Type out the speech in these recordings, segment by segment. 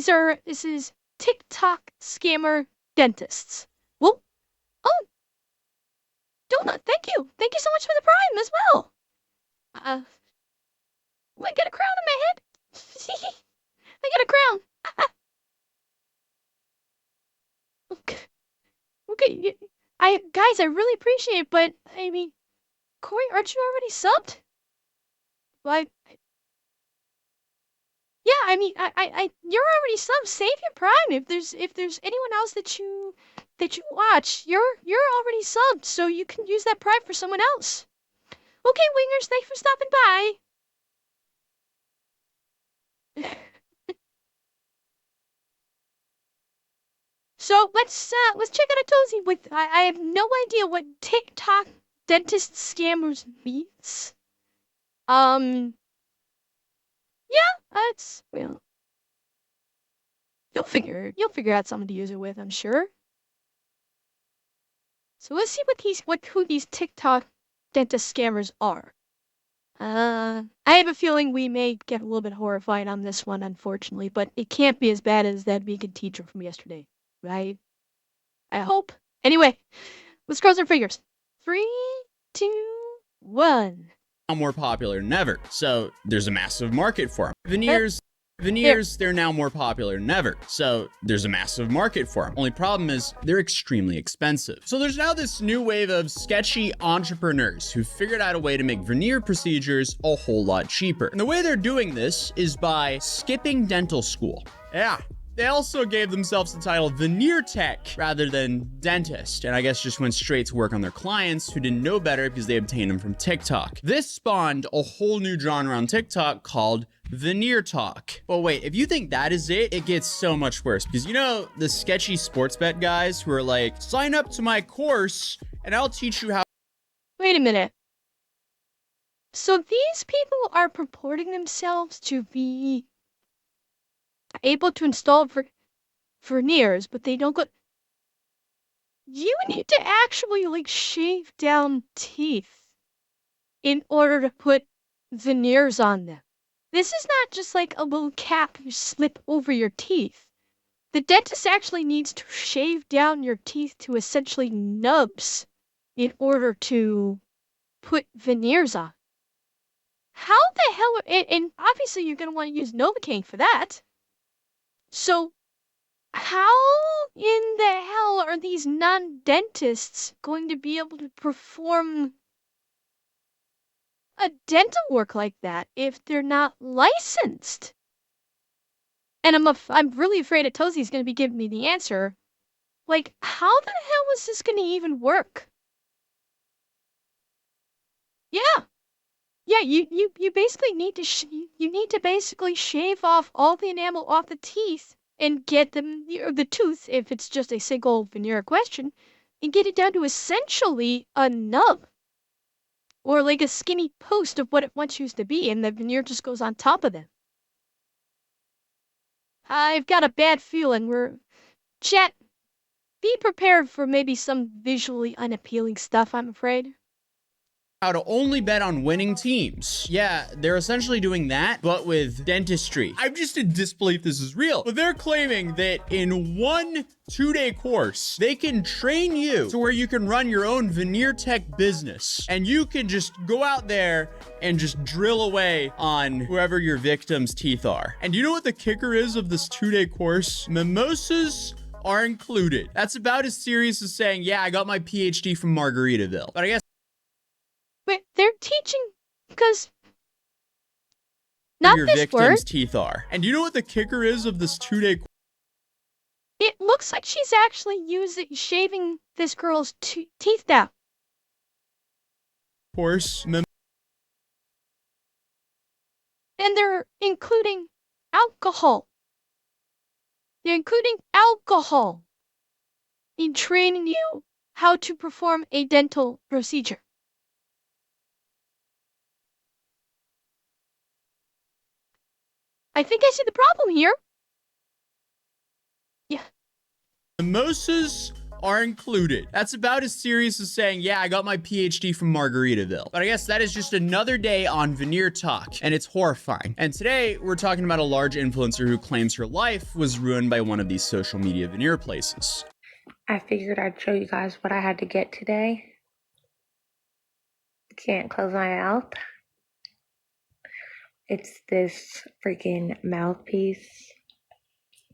This is TikTok scammer dentists. Well, oh, donut, thank you. Thank you so much for the prime as well. I get a crown on my head. I get a crown. Okay. Okay. Guys, I really appreciate it, but I mean, Corey, aren't you already subbed? Why? Yeah, I mean, you're already subbed. Save your prime. If there's anyone else that you watch, you're already subbed, so you can use that prime for someone else. Okay, wingers, thanks for stopping by. So let's check out Atozy. With I have no idea what TikTok dentist scammers means. Yeah, it's well, you'll figure out something to use it with, I'm sure. So let's see who these TikTok dentist scammers are. I have a feeling we may get a little bit horrified on this one, unfortunately, but it can't be as bad as that vegan teacher from yesterday, right? I hope. Anyway, let's cross our fingers. 3, 2, 1. Now more popular than ever, so there's a massive market for them. Veneers, they're now more popular than ever, so there's a massive market for them. Only problem is they're extremely expensive. So there's now this new wave of sketchy entrepreneurs who figured out a way to make veneer procedures a whole lot cheaper. And the way they're doing this is by skipping dental school. Yeah. They also gave themselves the title Veneer Tech rather than dentist, and I guess just went straight to work on their clients who didn't know better because they obtained them from TikTok. This spawned a whole new genre on TikTok called Veneer Talk. But wait, if you think that is it gets so much worse, because you know the sketchy sports bet guys who are like, sign up to my course and I'll teach you how. Wait a minute. So these people are purporting themselves to be able to install veneers, but they don't go. You need to actually like shave down teeth in order to put veneers on them. This is not just like a little cap you slip over your teeth. The dentist actually needs to shave down your teeth to essentially nubs in order to put veneers on. How the hell? And obviously you're going to want to use Novocaine for that. So how in the hell are these non-dentists going to be able to perform a dental work like that if they're not licensed? And I'm really afraid Atozy is going to be giving me the answer. Like, how the hell is this going to even work? Yeah. Yeah, you basically need to you need to basically shave off all the enamel off the teeth and get them the tooth if it's just a single veneer question and get it down to essentially a nub or like a skinny post of what it once used to be, and the veneer just goes on top of them. I've got a bad feeling chat, be prepared for maybe some visually unappealing stuff, I'm afraid. How to only bet on winning teams. Yeah, they're essentially doing that, but with dentistry. I'm just in disbelief this is real. But they're claiming that in one 2-day course, they can train you to where you can run your own veneer tech business. And you can just go out there and just drill away on whoever your victim's teeth are. And you know what the kicker is of this 2-day course? Mimosas are included. That's about as serious as saying, yeah, I got my PhD from Margaritaville. But I guess But they're teaching because not your this victim's word. teeth are. And you know what the kicker is of this 2-day It looks like she's actually shaving this girl's teeth down. course? And they're including alcohol. They're including alcohol in training you how to perform a dental procedure. I think I see the problem here. Yeah. Mimosas are included. That's about as serious as saying, yeah, I got my PhD from Margaritaville. But I guess that is just another day on Veneer Talk, and it's horrifying. And today, we're talking about a large influencer who claims her life was ruined by one of these social media veneer places. I figured I'd show you guys what I had to get today. Can't close my mouth. It's this freaking mouthpiece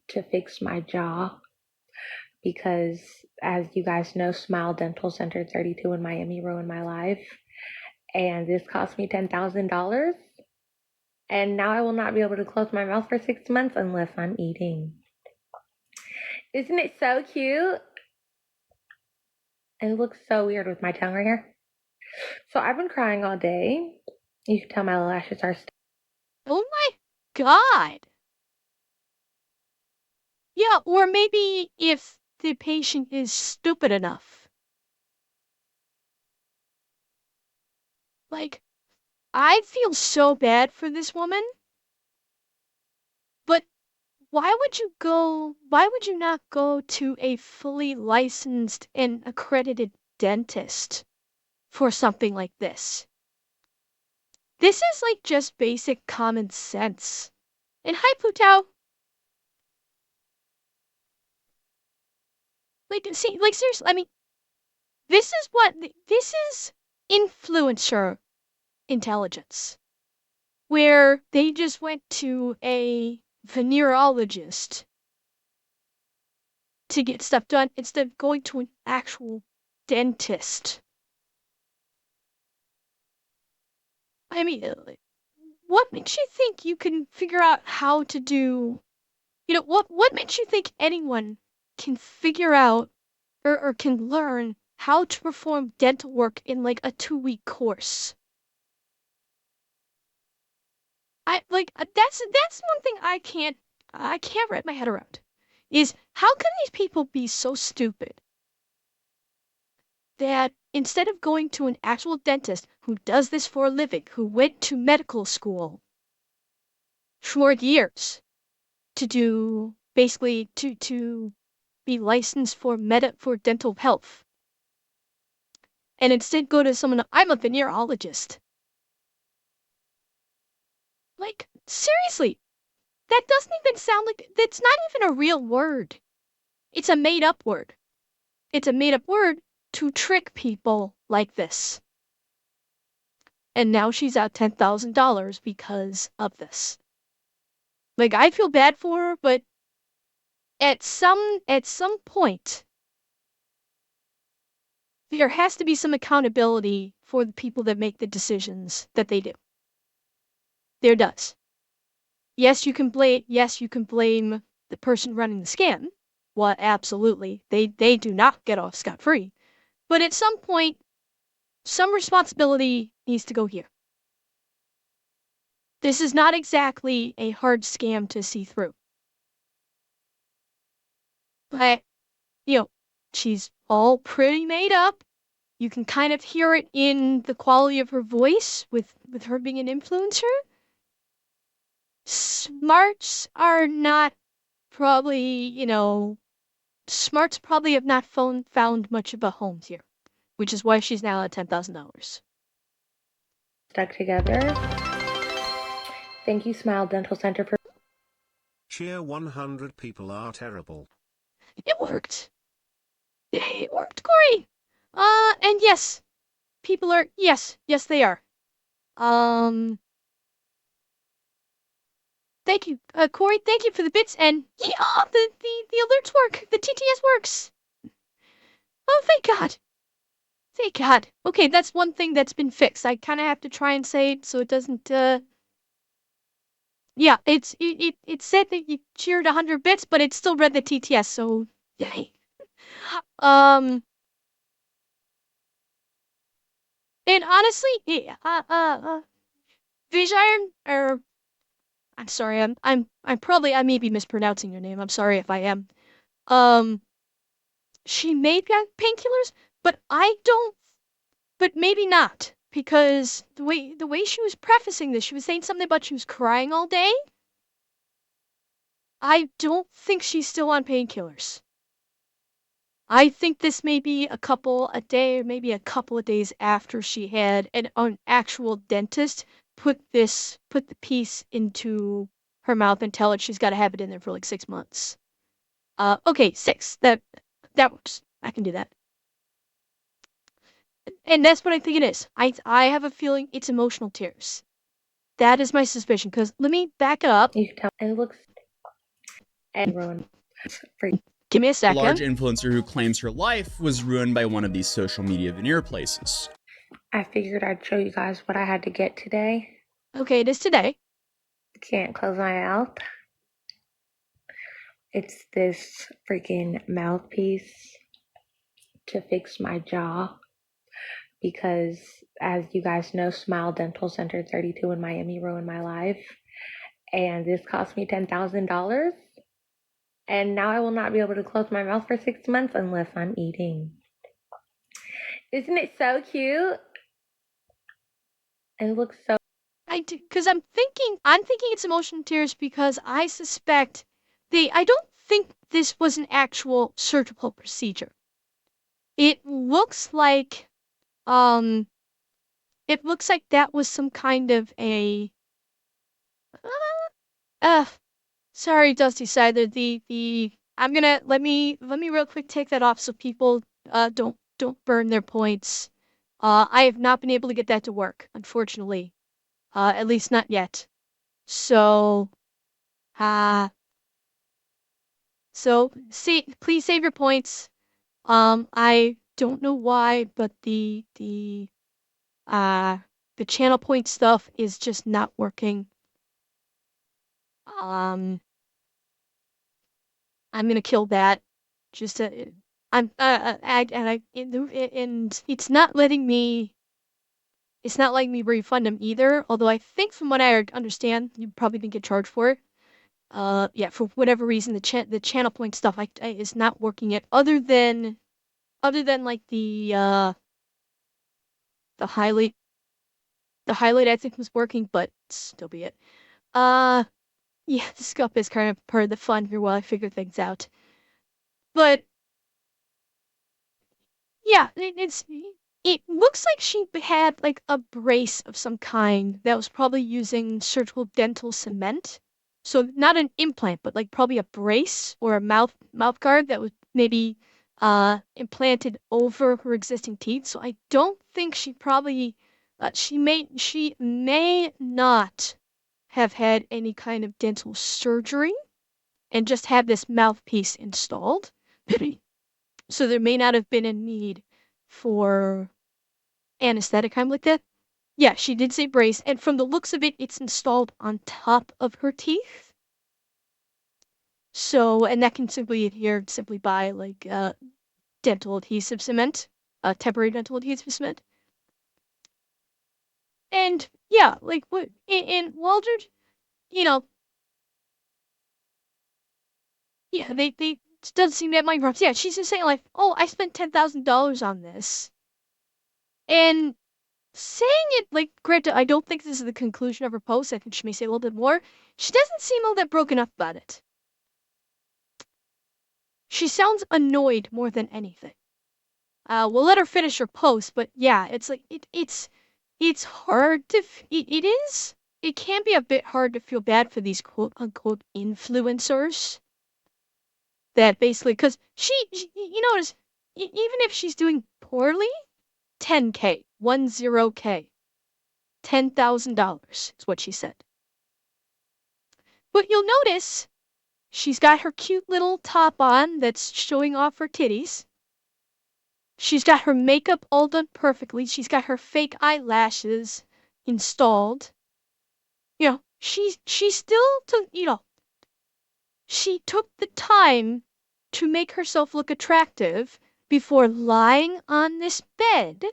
to fix my jaw because, as you guys know, Smile Dental Center 32 in Miami ruined my life, and this cost me $10,000. And now I will not be able to close my mouth for 6 months unless I'm eating. Isn't it so cute? And it looks so weird with my tongue right here. So I've been crying all day. You can tell my lashes are Oh my god. Yeah, or maybe if the patient is stupid enough. Like, I feel so bad for this woman. But why would you not go to a fully licensed and accredited dentist for something like this? This is like just basic common sense. And hi, Pluto. Like, see, like seriously, I mean, this is influencer intelligence, where they just went to a venereologist to get stuff done instead of going to an actual dentist. I mean, what makes you think you can figure out how to do, what makes you think anyone can figure out or can learn how to perform dental work in like a 2-week course? That's one thing I can't wrap my head around. Is how can these people be so stupid that instead of going to an actual dentist who does this for a living, who went to medical school for years to do basically to be licensed for dental health, and instead go to someone, I'm a venereologist. Like, seriously, that doesn't even sound like, that's not even a real word. It's a made up word. It's a made up word to trick people like this. And now she's out $10,000 because of this. Like, I feel bad for her, but at some point, there has to be some accountability for the people that make the decisions that they do. There does. Yes, you can blame the person running the scam. Well, absolutely. They do not get off scot-free. But at some point, some responsibility needs to go here. This is not exactly a hard scam to see through. But, she's all pretty made up. You can kind of hear it in the quality of her voice with her being an influencer. Smarts are not probably, smarts probably have not found much of a home here, which is why she's now at $10,000. stuck together. Thank you, Smile Dental Center, for Cheer 100 people are terrible. It worked. It worked, Corey. And yes, people are, yes, they are. Thank you, Corey, thank you for the bits, and yeah, the alerts work, the TTS works. Oh, thank God. Thank God. Okay, that's one thing that's been fixed. I kind of have to try and say it so it doesn't, yeah, it said that you cheered 100 bits, but it still read the TTS, so, yay. And honestly, Vijayan, or I'm sorry, I may be mispronouncing your name. I'm sorry if I am. She made painkillers, but but maybe not, because the way she was prefacing this, she was saying something about she was crying all day. I don't think she's still on painkillers. I think this may be a day or maybe a couple of days after she had an actual dentist put the piece into her mouth and tell her she's got to have it in there for like 6 months. Okay, 6. That works. I can do that. And that's what I think it is. I have a feeling it's emotional tears. That is my suspicion. Because let me back it up. You can tell it looks and ruined. Give me a A large second. influencer who claims her life was ruined by one of these social media veneer places. I figured I'd show you guys what I had to get today. Okay, it is today. Can't close my mouth. It's this freaking mouthpiece to fix my jaw because, as you guys know, Smile Dental Center 32 in Miami ruined my life. And this cost me $10,000. And now I will not be able to close my mouth for 6 months unless I'm eating. Isn't it so cute? It looks so. Because I'm thinking it's emotional tears because I suspect I don't think this was an actual surgical procedure. It looks like that was some kind of a uh sorry, Dusty Sider, I'm gonna let me real quick take that off so people don't burn their points. I have not been able to get that to work, unfortunately. At least not yet. So uh please save your points. I don't know why, but uh the channel point stuff is just not working. I'm gonna kill that. Just to, I'm and it's not letting me. It's not letting me refund them either. Although I think from what I understand, you probably didn't get charged for it. Yeah, for whatever reason, the channel point stuff is not working yet. Other than like the highlight the highlight I think was working, but still be it. Uh, yeah, the scup is kind of part of the fun here while I figure things out. But yeah, it looks like she had like a brace of some kind that was probably using surgical dental cement. So not an implant, but like probably a brace or a mouth guard that was maybe implanted over her existing teeth. So I don't think she probably she may not have had any kind of dental surgery and just have this mouthpiece installed. So there may not have been a need for anesthetic kind like that. Yeah, she did say brace, and from the looks of it, it's installed on top of her teeth. So, and that can simply adhere simply by like dental adhesive cement, temporary dental adhesive cement. And yeah, like what in Waldred, you know, yeah, they it doesn't seem that many problems. Yeah, she's just saying like, oh, I spent $10,000 on this, and saying it like, granted, I don't think this is the conclusion of her post. I think she may say a little bit more. She doesn't seem all that broken up about it. She sounds annoyed more than anything. We'll let her finish her post, but yeah, it's like it's hard to it is. It can be a bit hard to feel bad for these quote unquote influencers that basically because you notice even if she's doing poorly, 10K, 10K, $10,000 is what she said. But you'll notice she's got her cute little top on that's showing off her titties. She's got her makeup all done perfectly. She's got her fake eyelashes installed. You know, she still took, she took the time to make herself look attractive before lying on this bed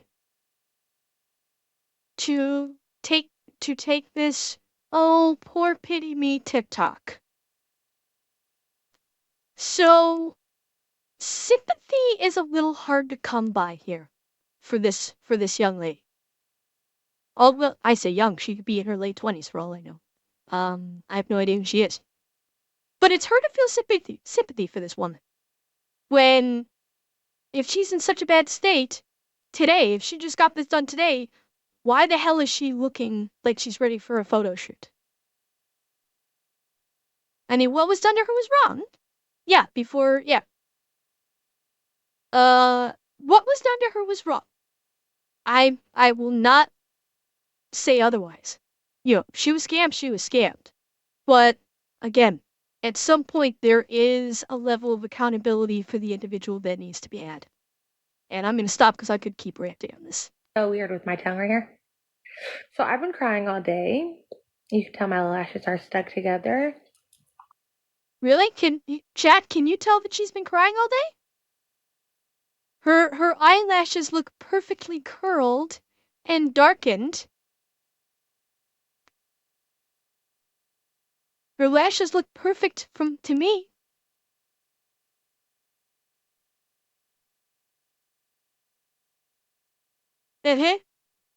to take this oh poor pity me TikTok. So sympathy is a little hard to come by here for this young lady. Well, I say young, she could be in her late 20s for all I know. I have no idea who she is. But it's hard to feel sympathy for this woman when if she's in such a bad state today, if she just got this done today, why the hell is she looking like she's ready for a photo shoot? I mean, what was done to her was wrong. Yeah, before, yeah. What was done to her was wrong. I will not say otherwise. She was scammed, she was scammed. But again, at some point there is a level of accountability for the individual that needs to be had. And I'm gonna stop because I could keep ranting on this. So weird with my tongue right here. So I've been crying all day. You can tell my lashes are stuck together. Really? Chat, can you tell that she's been crying all day? Her eyelashes look perfectly curled and darkened. Her lashes look perfect to me. Uh-huh.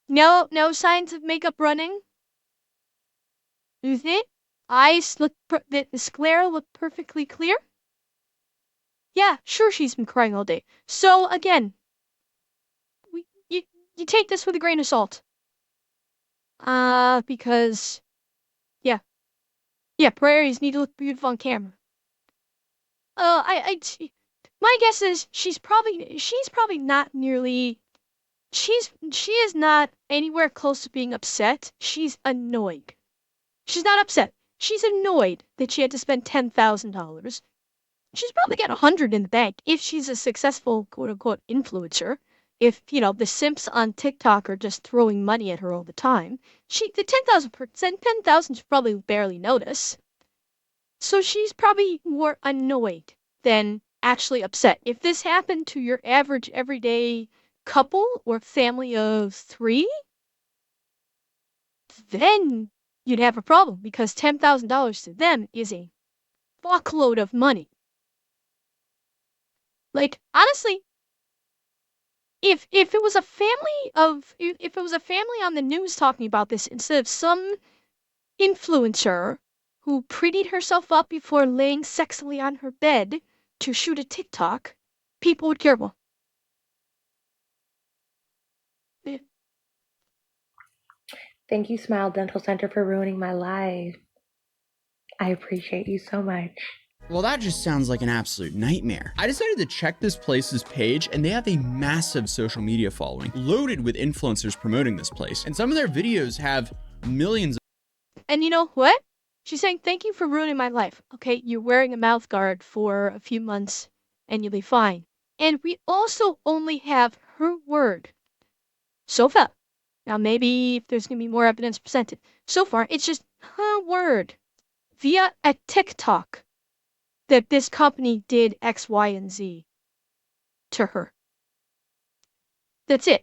No signs of makeup running. Uh-huh. Eyes look the sclera look perfectly clear. Yeah, sure she's been crying all day. So again, you take this with a grain of salt. Because yeah. Yeah, prairies need to look beautiful on camera. My guess is she's probably not nearly she is not anywhere close to being upset. She's annoyed. She's not upset. She's annoyed that she had to spend $10,000. She's probably got 100 in the bank if she's a successful quote unquote influencer. If, the simps on TikTok are just throwing money at her all the time, the 10,000 she probably barely notice. So she's probably more annoyed than actually upset. If this happened to your average everyday couple or family of 3, then you'd have a problem because $10,000 to them is a fuckload of money. Like, honestly, if it was a family on the news talking about this instead of some influencer who prettied herself up before laying sexily on her bed to shoot a TikTok, people would care more. Yeah. Thank you, Smile Dental Center, for ruining my life. I appreciate you so much. Well, that just sounds like an absolute nightmare. I decided to check this place's page, and they have a massive social media following, loaded with influencers promoting this place. And some of their videos have millions of. And you know what? She's saying, thank you for ruining my life. Okay, you're wearing a mouth guard for a few months and you'll be fine. And we also only have her word so far. Now, maybe if there's going to be more evidence presented. So far, it's just her word via a TikTok that this company did X, Y, and Z to her. That's it.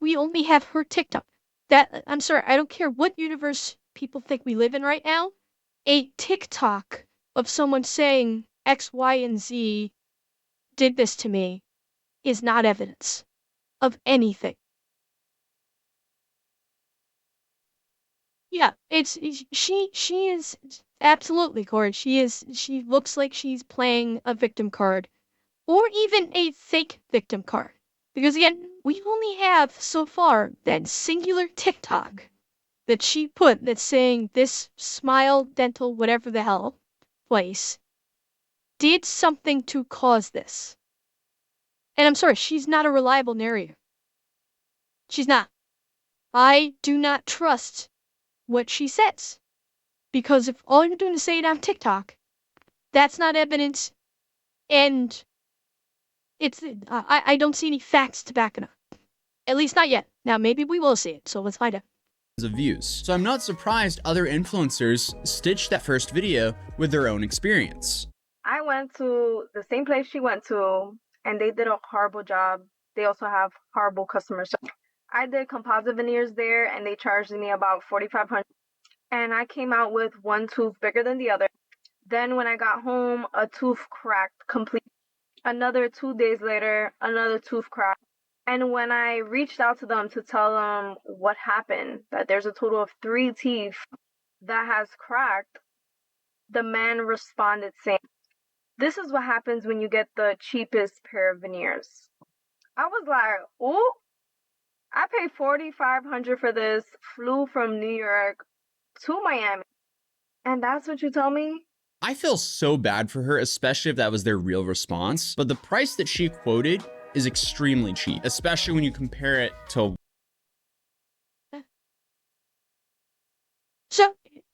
We only have her TikTok. I'm sorry, I don't care what universe people think we live in right now. A TikTok of someone saying X, Y, and Z did this to me is not evidence of anything. Yeah, she is absolutely, Corey. She looks like she's playing a victim card or even a fake victim card. Because again, we only have so far that singular TikTok that she put that's saying this Smile Dental whatever the hell place did something to cause this. And I'm sorry, she's not a reliable narrator. She's not. I do not trust what she says. Because if all you're doing is say it on TikTok, that's not evidence, and I don't see any facts to back it up. At least not yet. Now maybe we will see it, so let's find out. Of views. So I'm not surprised other influencers stitched that first video with their own experience. I went to the same place she went to, and they did a horrible job. They also have horrible customer service. I did composite veneers there, and they charged me about $4,500. And I came out with one tooth bigger than the other. Then when I got home, a tooth cracked completely. Another 2 days later, another tooth cracked. And when I reached out to them to tell them what happened, that there's a total of 3 teeth that has cracked, the man responded saying, This is what happens when you get the cheapest pair of veneers. I was like, ooh, I paid $4,500 for this, flew from New York to Miami, and that's what you tell me? I feel so bad for her, especially if that was their real response. But the price that she quoted is extremely cheap, especially when you compare it to.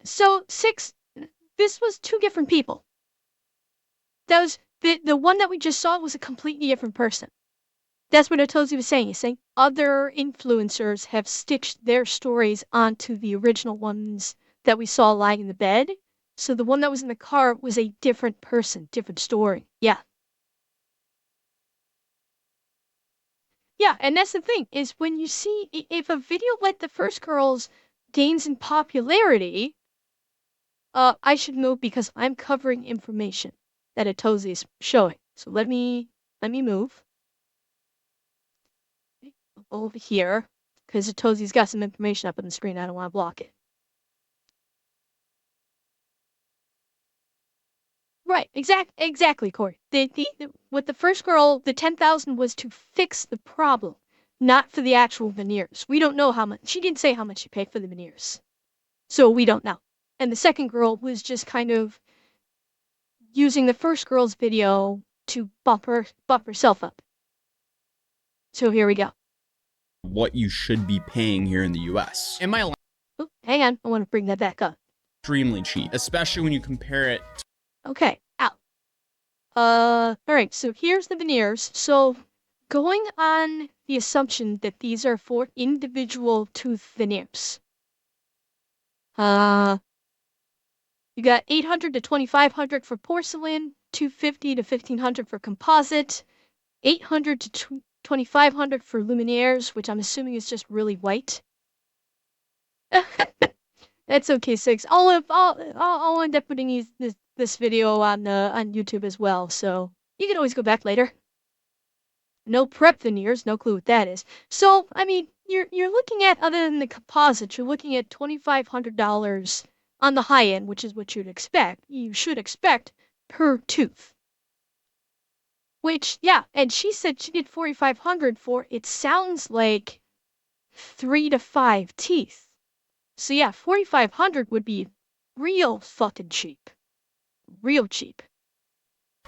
So six. This was two different people. That was the one that we just saw was a completely different person. That's what Atozy was saying. He's saying other influencers have stitched their stories onto the original ones that we saw lying in the bed. So the one that was in the car was a different person, different story. Yeah. Yeah, and that's the thing, is when you see, if a video like the first girl's gains in popularity, I should know because I'm covering information that Atozy is showing. So let me move over here, because Atozy's got some information up on the screen. I don't want to block it. Right, exactly, Corey. With the first girl, the 10,000 was to fix the problem, not for the actual veneers. We don't know how much. She didn't say how much she paid for the veneers, so we don't know. And the second girl was just kind of using the first girl's video to bump herself up. So here we go. What you should be paying here in the US. In my Oh, hang on, I want to bring that back up. extremely cheap, especially when you compare it to. Okay, out. Alright, so here's the veneers. So, going on the assumption that these are for individual tooth veneers. You got 800 to 2,500 for porcelain, 250 to 1,500 for composite, 800 to 2,500 for luminaires, which I'm assuming is just really white. That's okay, Six. I'll end up putting this video on YouTube as well, so you can always go back later. No prep veneers, no clue what that is. So, I mean, you're looking at, other than the composite, you're looking at $2,500 on the high end, which is what you should expect per tooth. Which, yeah, and she said she did 4,500 for, it sounds like 3 to 5 teeth. So yeah, 4,500 would be real fucking cheap. Real cheap.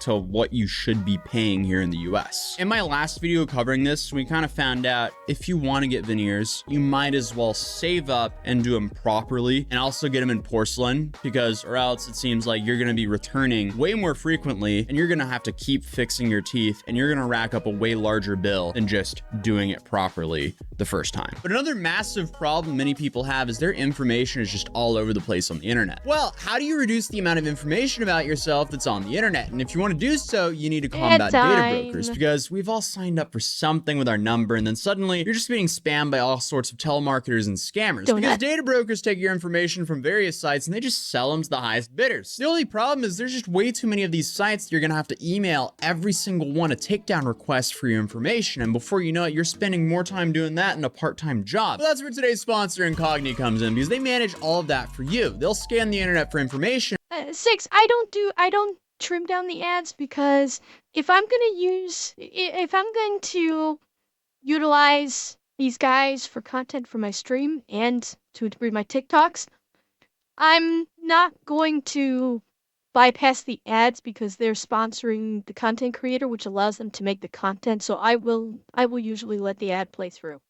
To what you should be paying here in the US. In my last video covering this, we kind of found out if you want to get veneers, you might as well save up and do them properly, and also get them in porcelain, because or else it seems like you're going to be returning way more frequently, and you're going to have to keep fixing your teeth, and you're going to rack up a way larger bill than just doing it properly the first time. But another massive problem many people have is their information is just all over the place on the internet. Well, how do you reduce the amount of information about yourself that's on the internet? And if you want to do so, you need to combat data brokers, because we've all signed up for something with our number, and then suddenly you're just being spammed by all sorts of telemarketers and scammers. Because data brokers take your information from various sites and they just sell them to the highest bidders. The only problem is there's just way too many of these sites that you're gonna have to email every single one a takedown request for your information, and before you know it, you're spending more time doing that than a part-time job. Well, that's where today's sponsor Incogni comes in, because they manage all of that for you. They'll scan the internet for information. Six, I don't trim down the ads, because if I'm going to utilize these guys for content for my stream and to read my TikToks, I'm not going to bypass the ads because they're sponsoring the content creator, which allows them to make the content. So I will usually let the ad play through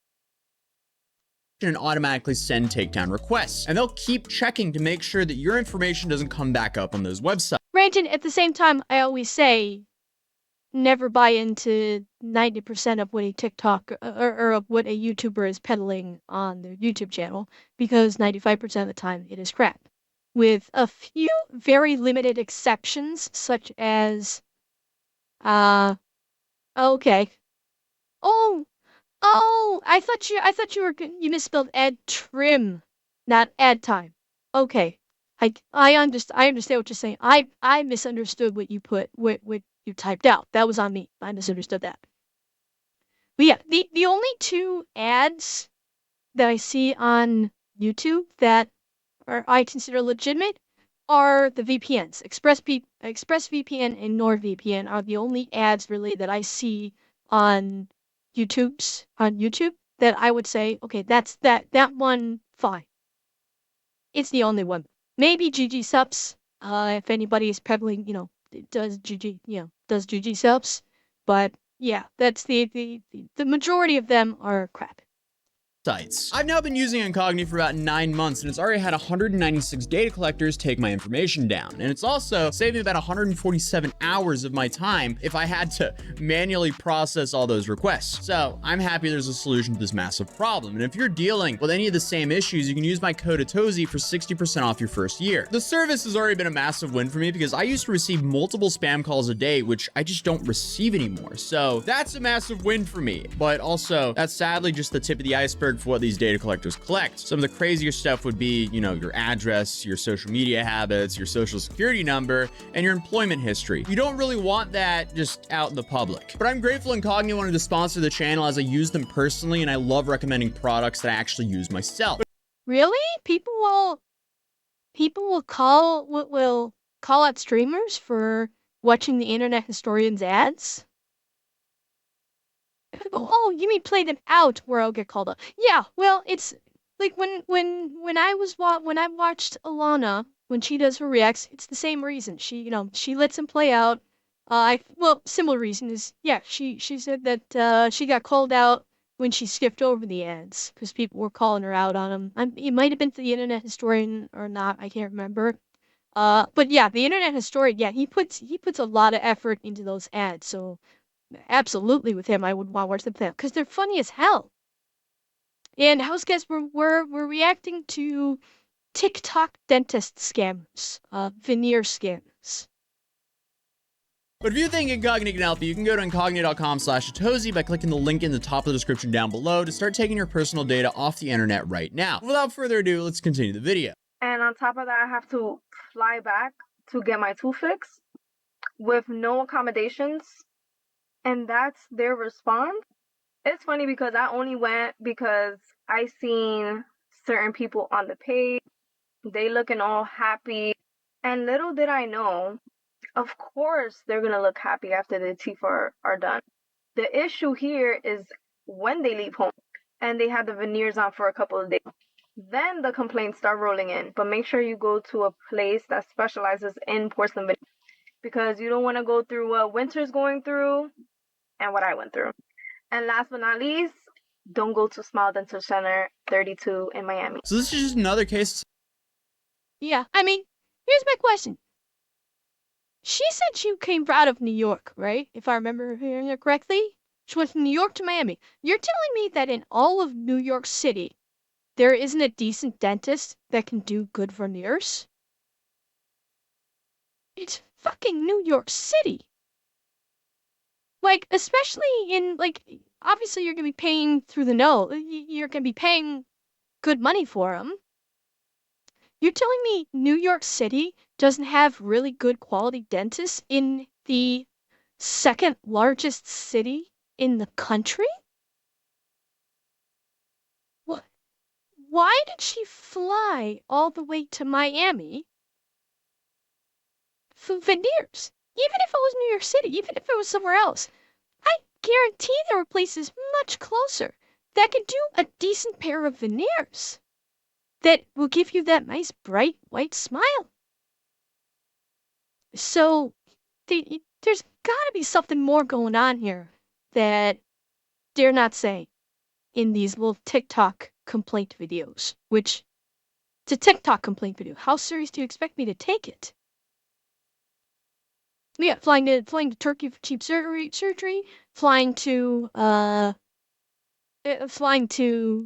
and automatically send takedown requests, and they'll keep checking to make sure that your information doesn't come back up on those websites. Granted, at the same time, I always say never buy into 90% of what a TikTok or of what a YouTuber is peddling on their YouTube channel, because 95% of the time it is crap, with a few very limited exceptions, such as okay. Oh, I thought you misspelled ad trim, not ad time. Okay. I understand what you're saying. I misunderstood what you typed out. That was on me. I misunderstood that. But yeah, the only two ads that I see on YouTube that I consider legitimate are the VPNs. ExpressVPN and NordVPN are the only ads really that I see on YouTube that I would say, okay, that's that one fine. It's the only one. Maybe GG subs, if anybody is peddling, does GG subs. But yeah, that's the majority of them are crap. Sites. I've now been using Incogni for about 9 months, and it's already had 196 data collectors take my information down. And it's also saved me about 147 hours of my time if I had to manually process all those requests. So I'm happy there's a solution to this massive problem. And if you're dealing with any of the same issues, you can use my code Atozy for 60% off your first year. The service has already been a massive win for me because I used to receive multiple spam calls a day, which I just don't receive anymore. So that's a massive win for me. But also, that's sadly just the tip of the iceberg for what these data collectors collect. Some of the crazier stuff would be, your address, your social media habits, your social security number, and your employment history. You don't really want that just out in the public. But I'm grateful Incogni wanted to sponsor the channel as I use them personally, and I love recommending products that I actually use myself. Really? People will call out streamers for watching the internet historian's ads? Oh, you mean play them out where I'll get called up? Yeah, well, it's like when I watched Alana when she does her reacts, it's the same reason. She lets them play out. Similar reason is yeah. She said that she got called out when she skipped over the ads because people were calling her out on them. It might have been to the internet historian or not. I can't remember. But yeah, the internet historian. Yeah, he puts a lot of effort into those ads. So absolutely with him, I would want to watch them play because they're funny as hell. And house guests were reacting to TikTok dentist scams, veneer scams. But if you think Incogni can help you can go to incogni.com/Atozy by clicking the link in the top of the description down below to start taking your personal data off the internet right now. Without further ado, let's continue the video. And on top of that, I have to fly back to get my tooth fixed with no accommodations. And that's their response. It's funny because I only went because I seen certain people on the page. They looking all happy. And little did I know, of course they're gonna look happy after the teeth are done. The issue here is when they leave home and they have the veneers on for a couple of days. Then the complaints start rolling in. But make sure you go to a place that specializes in porcelain veneers because you don't want to go through what Winter's going through and what I went through. And last but not least, don't go to Smile Dental Center 32 in Miami. So this is just another case. Yeah, I mean, here's my question. She said she came out of New York, right? If I remember hearing it correctly. She went from New York to Miami. You're telling me that in all of New York City, there isn't a decent dentist that can do good veneers? It's fucking New York City. Like, especially in, like, obviously you're gonna be paying through the nose. You're gonna be paying good money for them. You're telling me New York City doesn't have really good quality dentists in the second largest city in the country? What? Why did she fly all the way to Miami for veneers? Even if it was New York City, even if it was somewhere else, I guarantee there were places much closer that could do a decent pair of veneers that will give you that nice bright white smile. So there's gotta be something more going on here that they're not saying in these little TikTok complaint videos, which it's a TikTok complaint video. How serious do you expect me to take it? Yeah, flying to Turkey for cheap surgery, flying to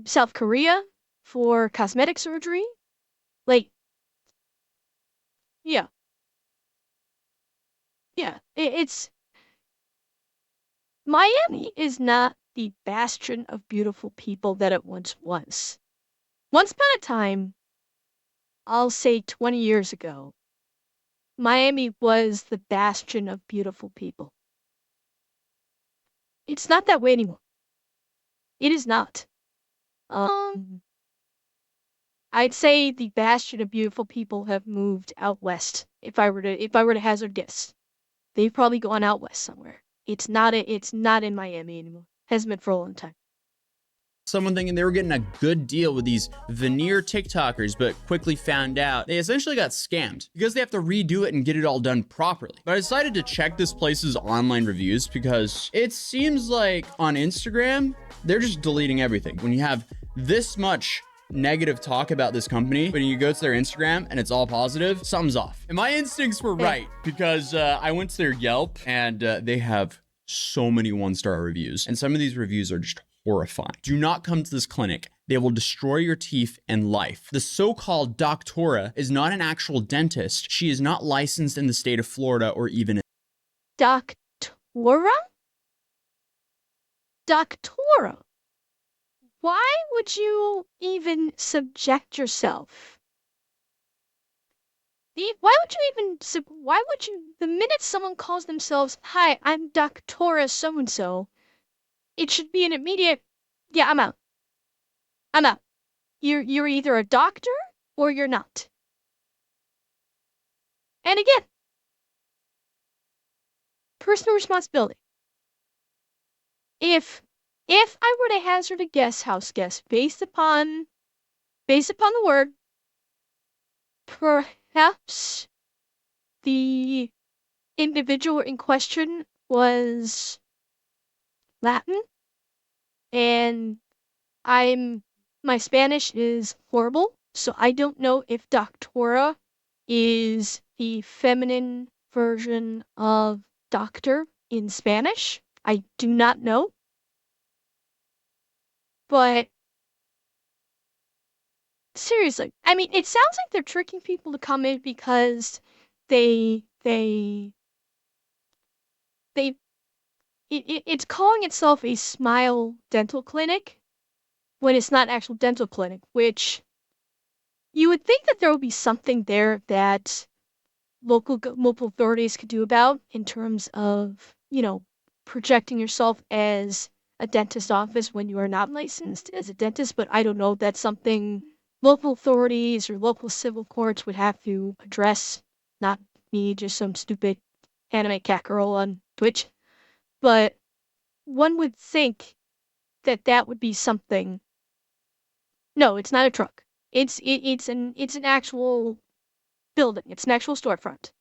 South Korea for cosmetic surgery. Like, yeah, yeah, it's Miami is not the bastion of beautiful people that it once was. Once upon a time, I'll say 20 years ago, Miami was the bastion of beautiful people. It's not that way anymore. It is not. Um, I'd say the bastion of beautiful people have moved out west. If I were to hazard guess, they've probably gone out west somewhere. It's not in Miami anymore. Hasn't been for a long time. Someone thinking they were getting a good deal with these veneer TikTokers, but quickly found out they essentially got scammed because they have to redo it and get it all done properly. But I decided to check this place's online reviews because it seems like on Instagram, they're just deleting everything. When you have this much negative talk about this company, when you go to their Instagram and it's all positive, something's off. And my instincts were right because I went to their Yelp and they have so many 1-star reviews. And some of these reviews are just horrifying. Do not come to this clinic. They will destroy your teeth and life. The so-called doctora is not an actual dentist. She is not licensed in the state of Florida or even in Doctora? Doctora? Why would you even subject yourself? Why would you, the minute someone calls themselves, hi, I'm Doctora so-and-so, it should be an immediate, yeah, I'm out. I'm out. You're either a doctor or you're not. And again, personal responsibility. If I were to hazard a house guess based upon the word, perhaps the individual in question was Latin, and my Spanish is horrible, so I don't know if doctora is the feminine version of doctor in Spanish. I do not know. But seriously, I mean, it sounds like they're tricking people to come in because it's calling itself a Smile Dental Clinic when it's not actual dental clinic, which you would think that there would be something there that local authorities could do about in terms of, projecting yourself as a dentist office when you are not licensed as a dentist, but I don't know. That's something local authorities or local civil courts would have to address, not me, just some stupid anime cat girl on Twitch. But one would think that would be something. No, it's not a truck. It's an actual building. It's an actual storefront.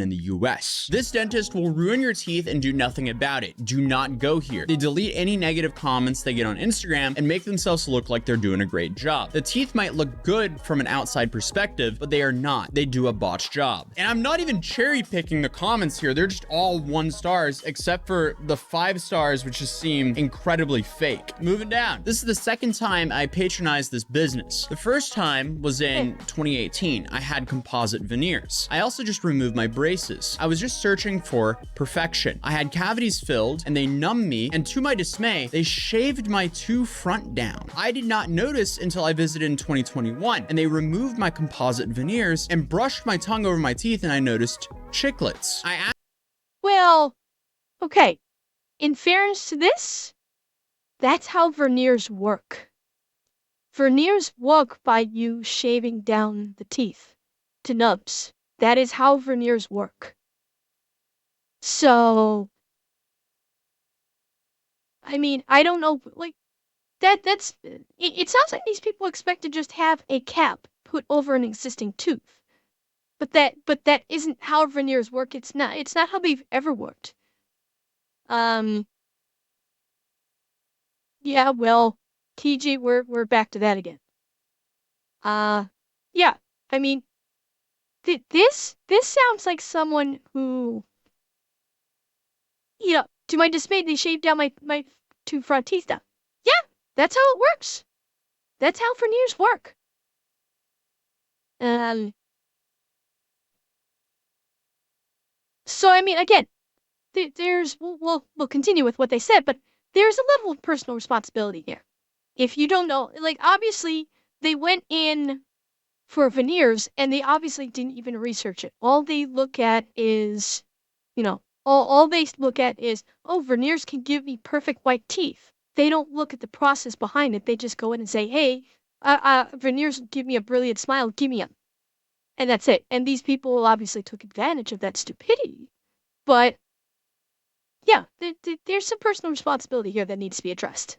in the US. This dentist will ruin your teeth and do nothing about it. Do not go here. They delete any negative comments they get on Instagram and make themselves look like they're doing a great job. The teeth might look good from an outside perspective, but they are not. They do a botched job. And I'm not even cherry picking the comments here. They're just all 1 stars, except for the 5 stars, which just seem incredibly fake. Moving down. This is the second time I patronized this business. The first time was in 2018. I had composite veneers. I also just removed my braces. I was just searching for perfection. I had cavities filled and they numbed me, and to my dismay, they shaved my 2 front down. I did not notice until I visited in 2021, and they removed my composite veneers and brushed my tongue over my teeth, and I noticed chiclets. Well, okay. In fairness to this, that's how veneers work. Veneers work by you shaving down the teeth to nubs. That is how veneers work. So, I mean, I don't know, like, it sounds like these people expect to just have a cap put over an existing tooth. But that isn't how veneers work. It's not how they've ever worked. Yeah, well, TG, we're back to that again. Yeah, I mean, this sounds like someone who, to my dismay, they shaved down my 2 front teeth down. Yeah, that's how it works. That's how veneers work. So I mean, again, we'll continue with what they said, but there's a level of personal responsibility here. If you don't know, like, obviously they went in for veneers and they obviously didn't even research it. All they look at is, all they look at is, oh, veneers can give me perfect white teeth. they don't look at the process behind it. They just go in and say, hey, veneers give me a brilliant smile, give me 'em. And that's it. And these people obviously took advantage of that stupidity. But yeah, there's some personal responsibility here that needs to be addressed.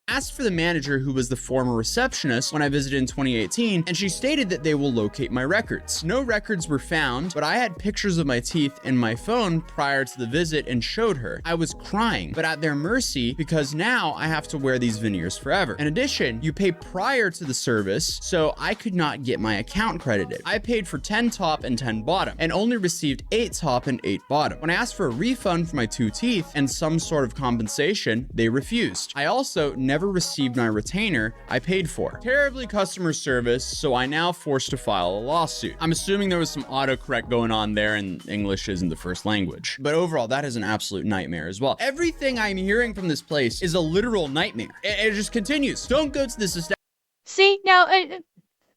Asked for the manager, who was the former receptionist, when I visited in 2018, and she stated that they will locate my records. No records were found, but I had pictures of my teeth in my phone prior to the visit and showed her. I was crying, but at their mercy, because now I have to wear these veneers forever. In addition, you pay prior to the service, so I could not get my account credited. I paid for 10 top and 10 bottom, and only received 8 top and 8 bottom. When I asked for a refund for my 2 teeth and some sort of compensation, they refused. I also never received my retainer I paid for. Terribly customer service, so I now forced to file a lawsuit. I'm assuming there was some autocorrect going on there and English isn't the first language. But overall, that is an absolute nightmare as well. Everything I'm hearing from this place is a literal nightmare. It just continues. Don't go to this establishment. See, now,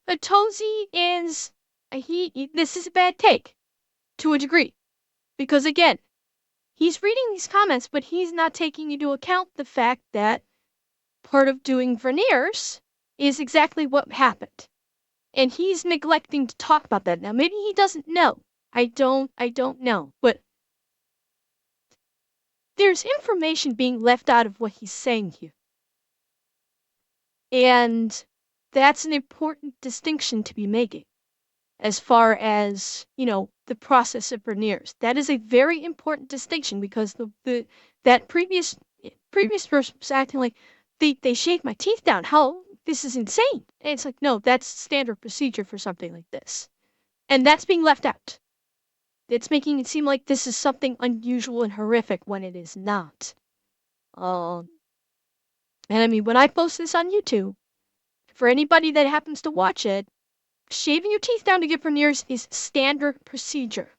Atozy is, this is a bad take, to a degree. Because again, he's reading these comments, but he's not taking into account the fact that part of doing veneers is exactly what happened. And he's neglecting to talk about that. Now, maybe he doesn't know. I don't know. But there's information being left out of what he's saying here. And that's an important distinction to be making as far as, the process of veneers. That is a very important distinction because that previous person was acting like they shaved my teeth down. How? This is insane. And it's like, no, that's standard procedure for something like this. And that's being left out. It's making it seem like this is something unusual and horrific when it is not. And I mean, when I post this on YouTube, for anybody that happens to watch it, shaving your teeth down to get veneers is standard procedure.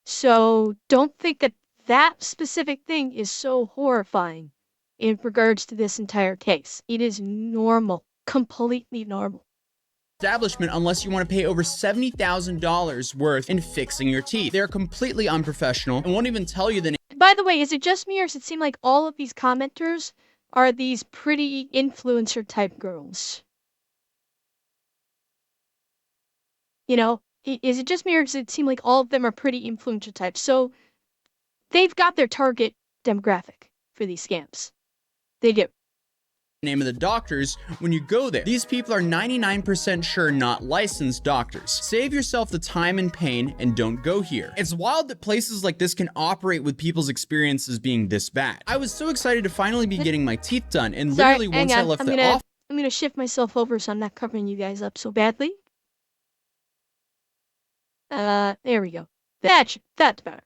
So don't think that that specific thing is so horrifying in regards to this entire case. It is normal, completely normal. Unless you want to pay over $70,000 worth in fixing your teeth. They're completely unprofessional and won't even tell you the name. By the way, is it just me or does it seem like all of these commenters are these pretty influencer type girls? Is it just me or does it seem like all of them are pretty influencer types? So they've got their target demographic for these scams. They do. Name of the doctors when you go there. These people are 99% sure not licensed doctors. Save yourself the time and pain and don't go here. It's wild that places like this can operate with people's experiences being this bad. I was so excited to finally be getting my teeth done, and literally once I left the office, I'm gonna shift myself over so I'm not covering you guys up so badly. There we go. That's better.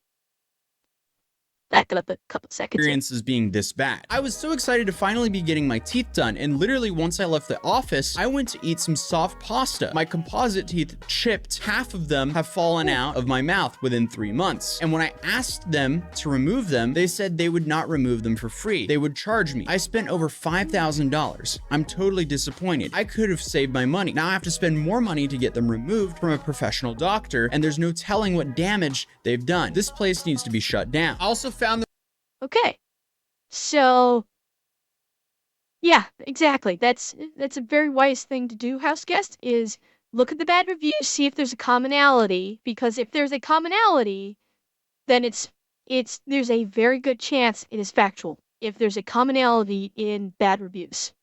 Back it up a couple seconds. Experiences being this bad. I was so excited to finally be getting my teeth done, and literally once I left the office, I went to eat some soft pasta. My composite teeth chipped. Half of them have fallen out of my mouth within 3 months. And when I asked them to remove them, they said they would not remove them for free. They would charge me. I spent over $5,000. I'm totally disappointed. I could have saved my money. Now I have to spend more money to get them removed from a professional doctor, and there's no telling what damage they've done. This place needs to be shut down. I also found the Okay, so yeah, exactly. That's a very wise thing to do, house guest, is look at the bad reviews, see if there's a commonality, because if there's a commonality, then there's a very good chance it is factual if there's a commonality in bad reviews.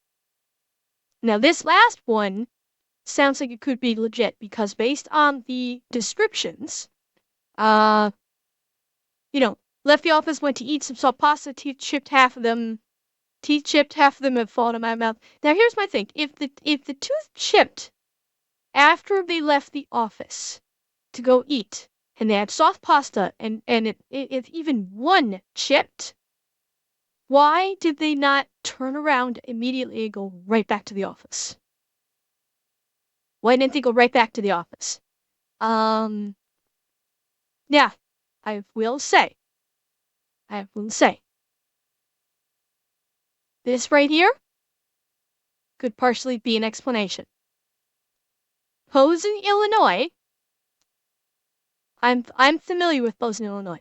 Now this last one sounds like it could be legit because based on the descriptions, left the office, went to eat some soft pasta, teeth chipped, half of them have fallen in my mouth. Now here's my thing. If the tooth chipped after they left the office to go eat, and they had soft pasta, and it even one chipped, why did they not turn around immediately and go right back to the office? Why didn't they go right back to the office? Yeah, I will say, this right here could partially be an explanation. Posen, Illinois. I'm familiar with Posen, Illinois.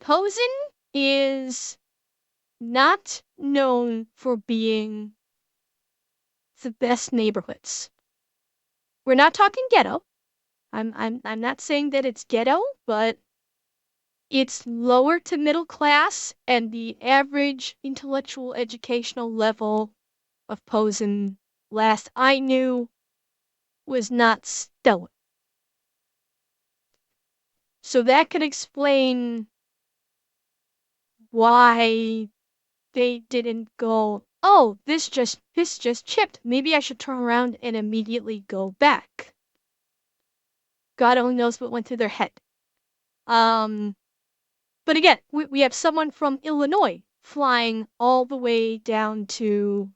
Posen is not known for being the best neighborhoods. We're not talking ghetto. I'm not saying that it's ghetto, but it's lower to middle class, and the average intellectual educational level of Posen, last I knew, was not stellar. So that could explain why they didn't go, oh, this just chipped. Maybe I should turn around and immediately go back. God only knows what went through their head. But again, we have someone from Illinois flying all the way down to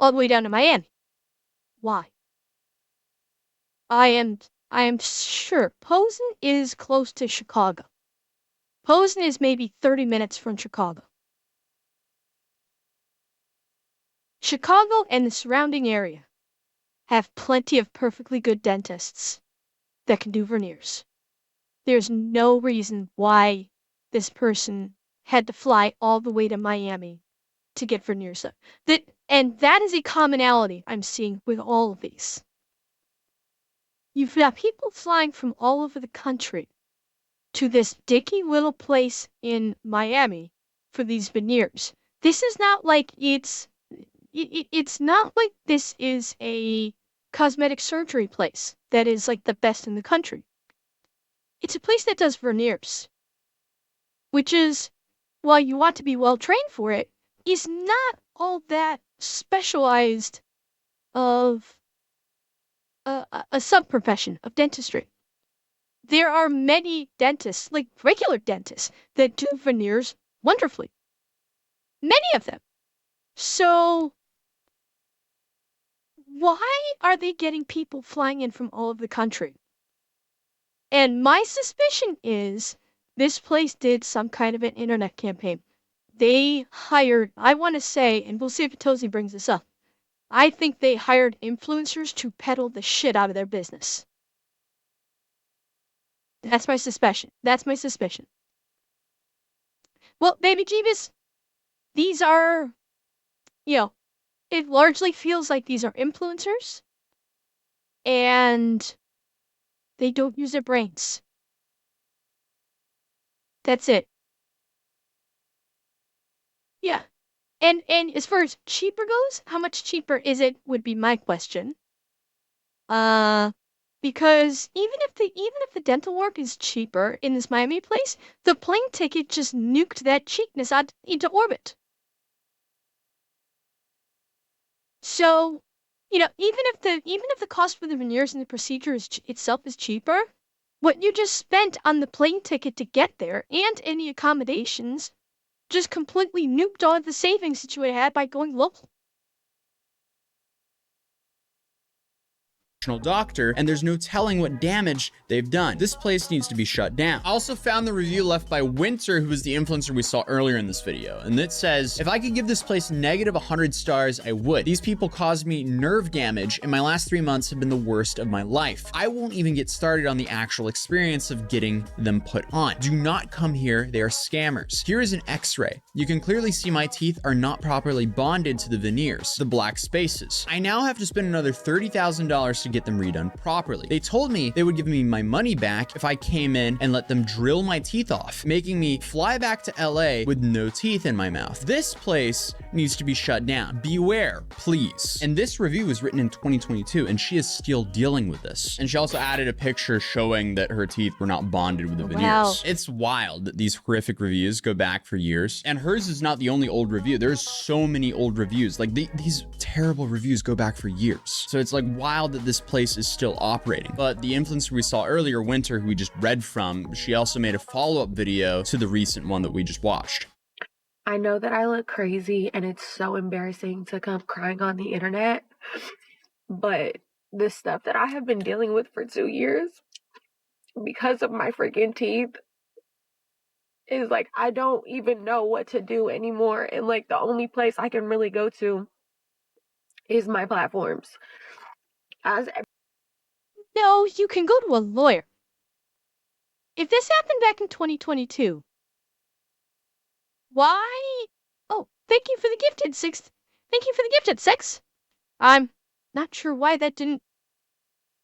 Miami. Why? I am sure Posen is close to Chicago. Posen is maybe 30 minutes from Chicago. Chicago and the surrounding area have plenty of perfectly good dentists that can do veneers. There's no reason why this person had to fly all the way to Miami to get veneers done. That is a commonality I'm seeing with all of these. You've got people flying from all over the country to this dicky little place in Miami for these veneers. This is not like it's not like this is a cosmetic surgery place that is like the best in the country. It's a place that does veneers, which is, while you want to be well trained for it, is not all that specialized of a sub-profession of dentistry. There are many dentists, like regular dentists, that do veneers wonderfully. Many of them. So why are they getting people flying in from all over the country? And my suspicion is this place did some kind of an internet campaign. They hired, I want to say, and we'll see if Atozy brings this up, I think they hired influencers to peddle the shit out of their business. That's my suspicion. Well, baby Jeebus, these are, it largely feels like these are influencers, and they don't use their brains. That's it. Yeah. And as far as cheaper goes, how much cheaper is it would be my question. Because even if the dental work is cheaper in this Miami place, the plane ticket just nuked that cheapness out into orbit. So, even if the cost for the veneers and the procedure itself is cheaper, what you just spent on the plane ticket to get there and any accommodations just completely nuked all of the savings that you would have had by going local. Doctor, and there's no telling what damage they've done. This place needs to be shut down. I also found the review left by Winter, who was the influencer we saw earlier in this video, and it says, if I could give this place negative 100 stars, I would. These people caused me nerve damage, and my last 3 months have been the worst of my life. I won't even get started on the actual experience of getting them put on. Do not come here, they are scammers. Here is an x-ray. You can clearly see my teeth are not properly bonded to the veneers, the black spaces. I now have to spend another $30,000 to get them redone properly. They told me they would give me my money back if I came in and let them drill my teeth off, making me fly back to LA with no teeth in my mouth. This place needs to be shut down. Beware, please. And this review was written in 2022, and she is still dealing with this. And she also added a picture showing that her teeth were not bonded with the veneers. Wow. It's wild that these horrific reviews go back for years. And hers is not the only old review. There's so many old reviews. Like these terrible reviews go back for years. So it's like wild that this place is still operating. But the influencer we saw earlier, Winter, who we just read from, she also made a follow-up video to the recent one that we just watched. I know that I look crazy and it's so embarrassing to come crying on the internet, but the stuff that I have been dealing with for 2 years because of my freaking teeth is like, I don't even know what to do anymore. And like, the only place I can really go to is my platforms. No, you can go to a lawyer. If this happened back in 2022, why Thank you for the gifted six. Thank you for the gifted six. I'm not sure why that didn't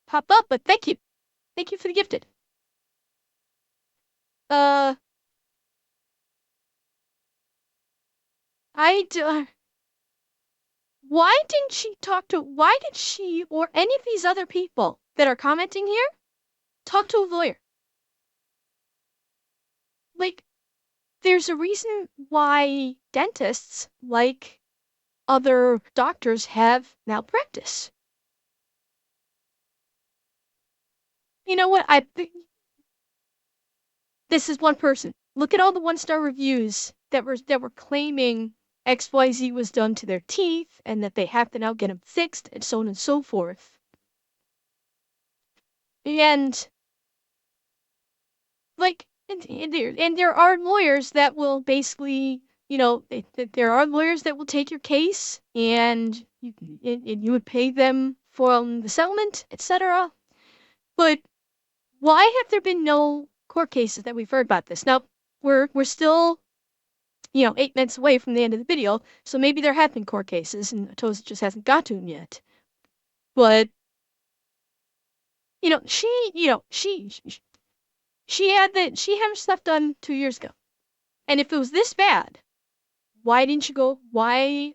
pop up, but thank you. Thank you for the gifted. I d- why didn't she why did she or any of these other people that are commenting here talk to a lawyer? Like, there's a reason why dentists, like other doctors, have malpractice. You know what? This is one person. Look at all the one-star reviews that were claiming XYZ was done to their teeth and that they have to now get them fixed and so on and so forth. And like, and there are lawyers that will basically, there are lawyers that will take your case and you would pay them for the settlement, etc. But why have there been no court cases that we've heard about this? Now, we're still 8 minutes away from the end of the video, so maybe there have been court cases and Atozy just hasn't got to them yet. But she had her stuff done 2 years ago, and if it was this bad, why didn't you go? Why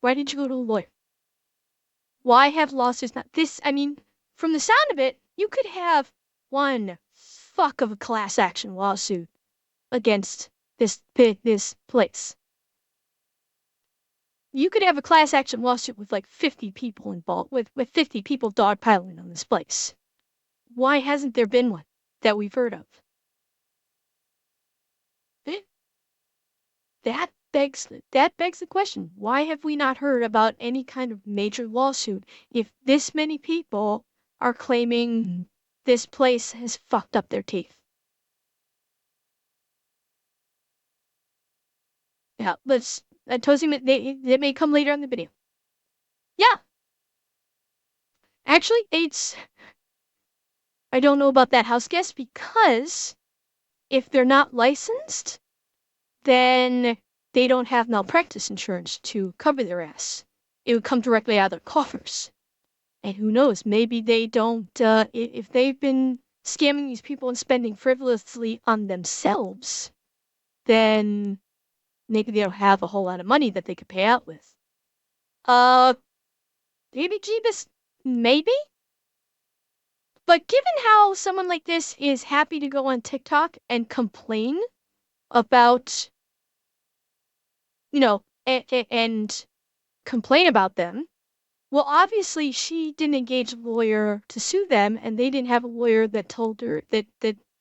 didn't you go to a lawyer? Why have lawsuits not this? I mean, from the sound of it, you could have one fuck of a class action lawsuit against this place. You could have a class action lawsuit with like 50 people involved, with 50 people dogpiling on this place. Why hasn't there been one that we've heard of? That begs the question. Why have we not heard about any kind of major lawsuit if this many people are claiming this place has fucked up their teeth? Yeah, it may come later in the video. Yeah. Actually, I don't know about that house guest because if they're not licensed, then they don't have malpractice insurance to cover their ass. It would come directly out of their coffers. And who knows, maybe they don't, if they've been scamming these people and spending frivolously on themselves, then maybe they don't have a whole lot of money that they could pay out with. Maybe Jeebus, maybe? But given how someone like this is happy to go on TikTok and complain about, and complain about them, well, obviously she didn't engage a lawyer to sue them, and they didn't have a lawyer that told her that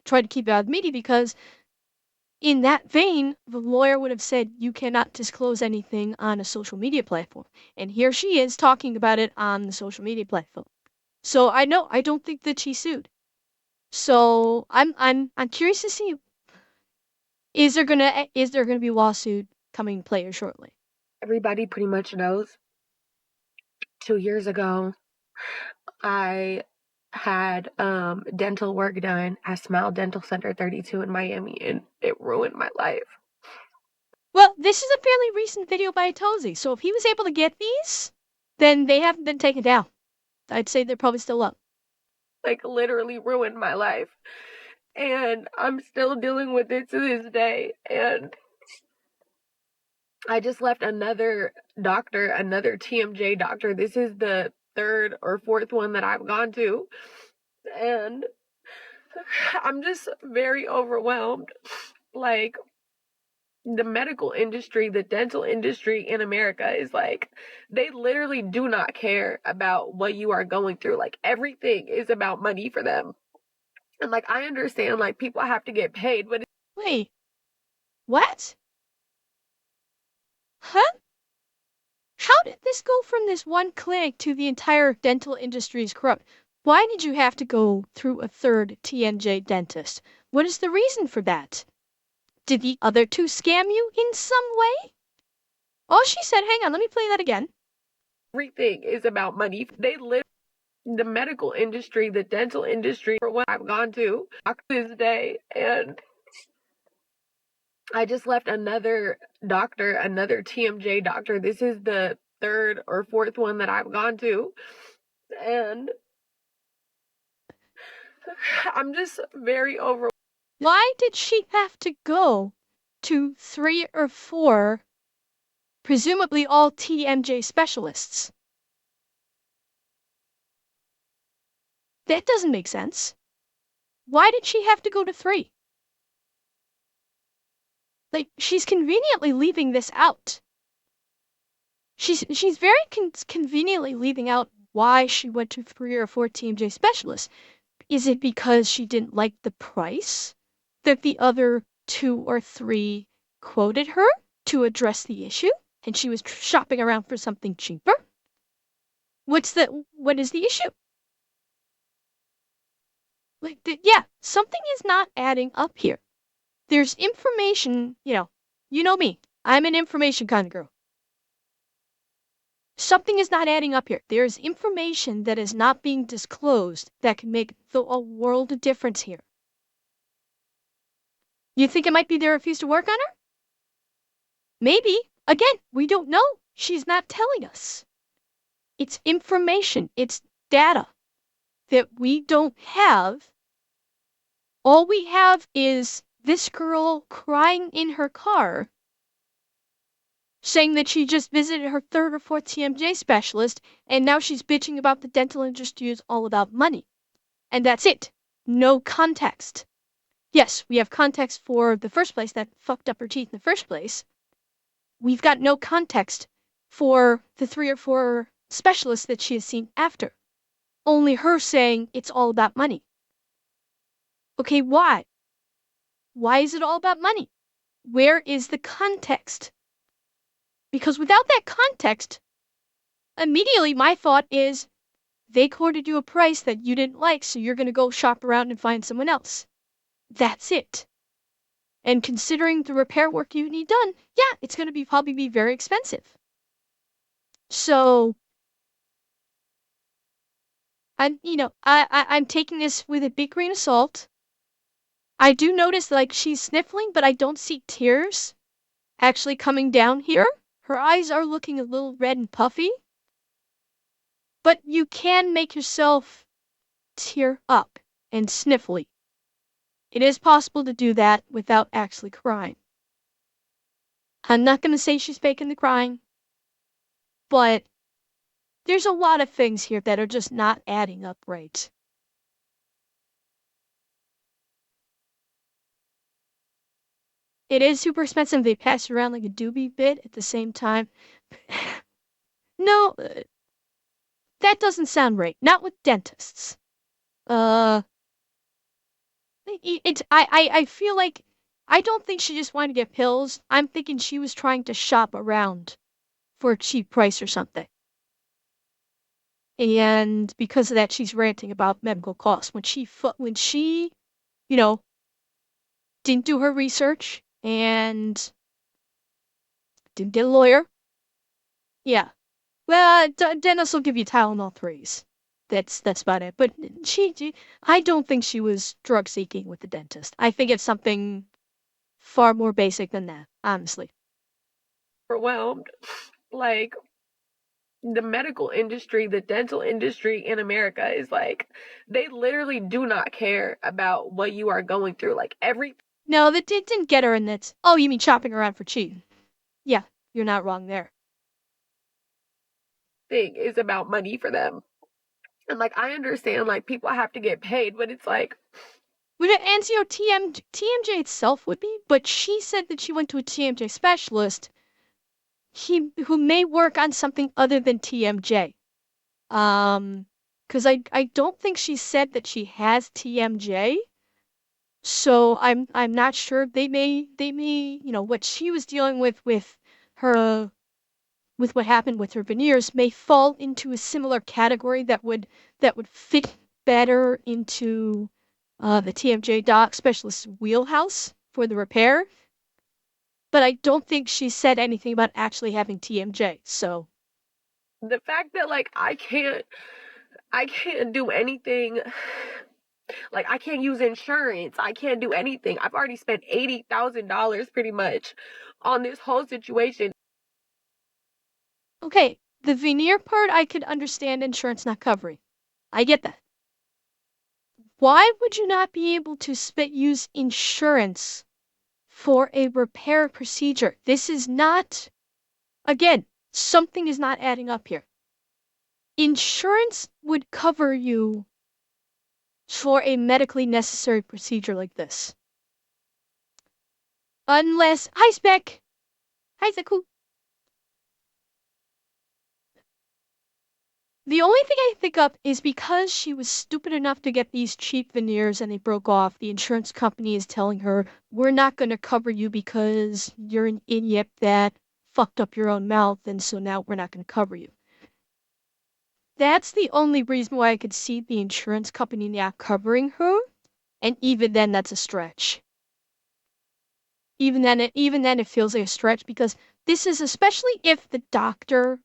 tried to keep it out of the media, because in that vein, the lawyer would have said you cannot disclose anything on a social media platform. And here she is talking about it on the social media platform. So I don't think that she sued. So I'm curious to see, is there gonna be a lawsuit coming to play shortly? Everybody pretty much knows. 2 years ago, I had dental work done at Smile Dental Center 32 in Miami, and it ruined my life. Well, this is a fairly recent video by Atozy, so if he was able to get these, then they haven't been taken down. I'd say they're probably still up. Like, literally ruined my life. And I'm still dealing with it to this day. And I just left another doctor, another TMJ doctor. This is the third or fourth one that I've gone to. And I'm just very overwhelmed. Like, the medical industry, the dental industry in America is like, they literally do not care about what you are going through. Like, everything is about money for them. And like, I understand, like, people have to get paid, but Wait, what? Huh? How did this go from this one clinic to the entire dental industry is corrupt? Why did you have to go through a third TNJ dentist? What is the reason for that? Did the other two scam you in some way? Oh, she said, hang on, let me play that again. everything is about money. They live the medical industry, the dental industry, for what I've gone to this day. And I just left another doctor, another TMJ doctor. This is the third or fourth one that I've gone to. And I'm just very overwhelmed. Why did she have to go to 3 or 4, presumably all TMJ specialists? That doesn't make sense. Why did she have to go to 3? Like, she's conveniently leaving this out. She's very conveniently leaving out why she went to 3 or 4 TMJ specialists. Is it because she didn't like the price that the other 2 or 3 quoted her to address the issue, and she was shopping around for something cheaper? What is the issue? Like, yeah, something is not adding up here. There's information, you know me. I'm an information kind of girl. Something is not adding up here. There's information that is not being disclosed that can make a world of difference here. You think it might be they refuse to work on her? Maybe. Again, we don't know. She's not telling us. It's information. It's data that we don't have. All we have is this girl crying in her car, saying that she just visited her 3rd or 4th TMJ specialist, and now she's bitching about the dental industry is all about money. And that's it. No context. Yes, we have context for the first place that fucked up her teeth in the first place. We've got no context for the 3 or 4 specialists that she has seen after. Only her saying it's all about money. Okay, why? Why is it all about money? Where is the context? Because without that context, immediately my thought is they quoted you a price that you didn't like, so you're going to go shop around and find someone else. That's it. And considering the repair work you need done, yeah, it's going to probably be very expensive. So I'm taking this with a big grain of salt. I do notice like she's sniffling, but I don't see tears actually coming down here. Her eyes are looking a little red and puffy. But you can make yourself tear up and sniffly. It is possible to do that without actually crying. I'm not going to say she's faking the crying, but there's a lot of things here that are just not adding up right. It is super expensive. They pass around like a doobie bit at the same time. No, that doesn't sound right. Not with dentists. I feel like I don't think she just wanted to get pills. I'm thinking she was trying to shop around for a cheap price or something. And because of that, she's ranting about medical costs. When she, didn't do her research and didn't get a lawyer. Yeah. Well, dentists will give you Tylenol 3s. That's about it. But I don't think she was drug seeking with the dentist. I think it's something far more basic than that, honestly. Overwhelmed. Like, the medical industry, the dental industry in America is like, they literally do not care about what you are going through. Like, No, that it didn't get her in that. Oh, you mean shopping around for cheap? Yeah, you're not wrong there. thing is about money for them. And like, I understand like people have to get paid, but it's like, Would it answer your TMJ itself would be, but she said that she went to a TMJ specialist who may work on something other than TMJ. Because I don't think she said that she has TMJ. So I'm not sure. They may what she was dealing with her with what happened with her veneers may fall into a similar category that would fit better into the TMJ doc specialist's wheelhouse for the repair. But I don't think she said anything about actually having TMJ. So the fact that like I can't do anything Like, I can't use insurance. I can't do anything. I've already spent $80,000 pretty much on this whole situation. Okay, the veneer part I could understand insurance not covering. I get that. Why would you not be able to use insurance for a repair procedure? This is not, again, something is not adding up here. Insurance would cover you for a medically necessary procedure like this. Unless, hi Spec! Hi Zaku! The only thing I think of is because she was stupid enough to get these cheap veneers and they broke off, the insurance company is telling her, we're not going to cover you because you're an idiot that fucked up your own mouth, and so now we're not going to cover you. That's the only reason why I could see the insurance company not covering her, and even then that's a stretch. Even then it feels like a stretch, because this is, especially if the doctor,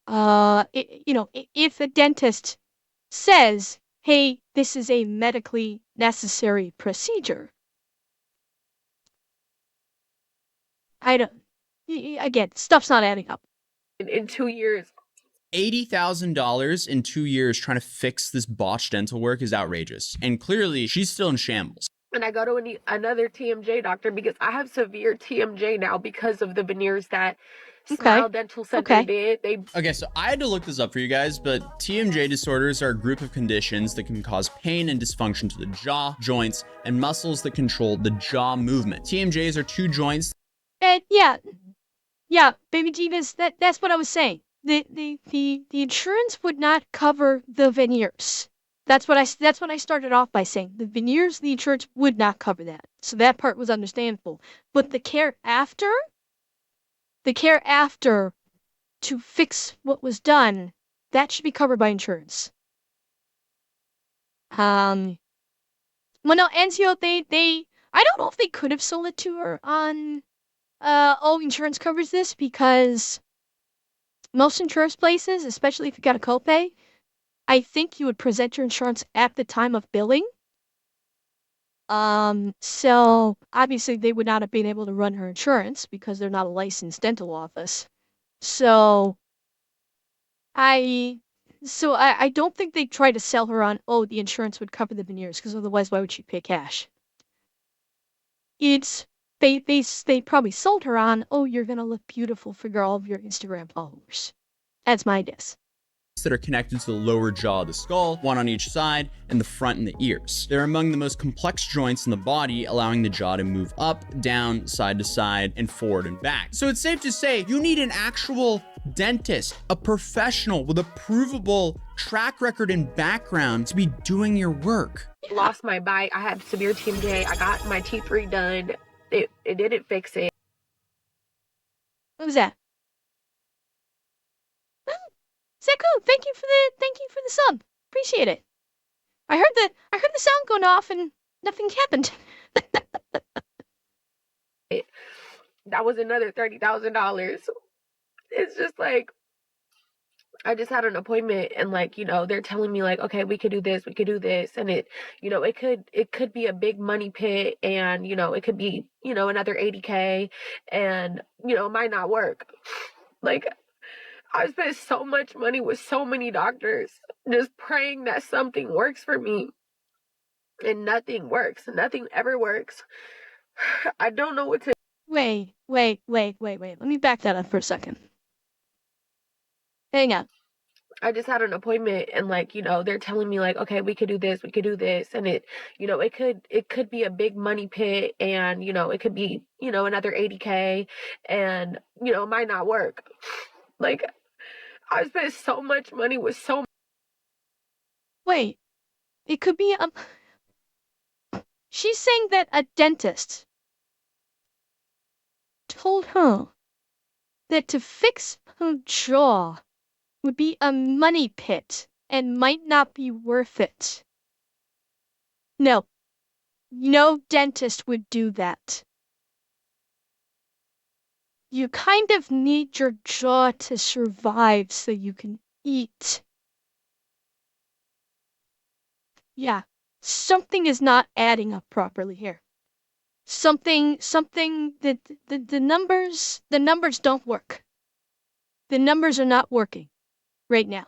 if a dentist says, hey, this is a medically necessary procedure. I don't, again, stuff's not adding up. In 2 years. $80,000 in 2 years trying to fix this botched dental work is outrageous. And clearly, she's still in shambles. And I go to another TMJ doctor because I have severe TMJ now because of the veneers that Smile Dental Center did. Okay, so I had to look this up for you guys, but TMJ disorders are a group of conditions that can cause pain and dysfunction to the jaw, joints, and muscles that control the jaw movement. TMJs are two joints. Yeah, baby Jeeves, that's what I was saying. The insurance would not cover the veneers. That's what I started off by saying. The veneers, the insurance would not cover that. So that part was understandable. But the care after to fix what was done, that should be covered by insurance. Well, no, Enzio, they I don't know if they could have sold it to her on insurance covers this, because most insurance places, especially if you got a copay, I think you would present your insurance at the time of billing. So obviously they would not have been able to run her insurance because they're not a licensed dental office. So I don't think they try to sell her on, oh, the insurance would cover the veneers, because otherwise why would she pay cash? It's they probably sold her on, oh, you're gonna look beautiful for all of your Instagram followers. That's my guess. That are connected to the lower jaw of the skull, one on each side, and the front and the ears. They're among the most complex joints in the body, allowing the jaw to move up, down, side to side, and forward and back. So it's safe to say you need an actual dentist, a professional with a provable track record and background to be doing your work. Lost my bite. I had severe TMJ. I got my teeth redone. It didn't fix it. What was that? Zaku, thank you for the sub. Appreciate it. I heard the sound going off and nothing happened. That was another $30,000. It's just like, I just had an appointment and they're telling me okay, we could do this, and it could be a big money pit, and it could be another $80K, and it might not work. I've spent so much money with so many doctors just praying that something works for me, and nothing works. Nothing ever works. I don't know what to. Wait. Let me back that up for a second. Hang on. I just had an appointment and they're telling me okay, we could do this, and it could be a big money pit, and it could be another $80K, and it might not work. I've spent so much money with so. Wait, it could be she's saying that a dentist told her that to fix her jaw would be a money pit and might not be worth it. No dentist would do that. You kind of need your jaw to survive so you can eat. Yeah, something is not adding up properly here. Something that the numbers don't work. The numbers are not working right now.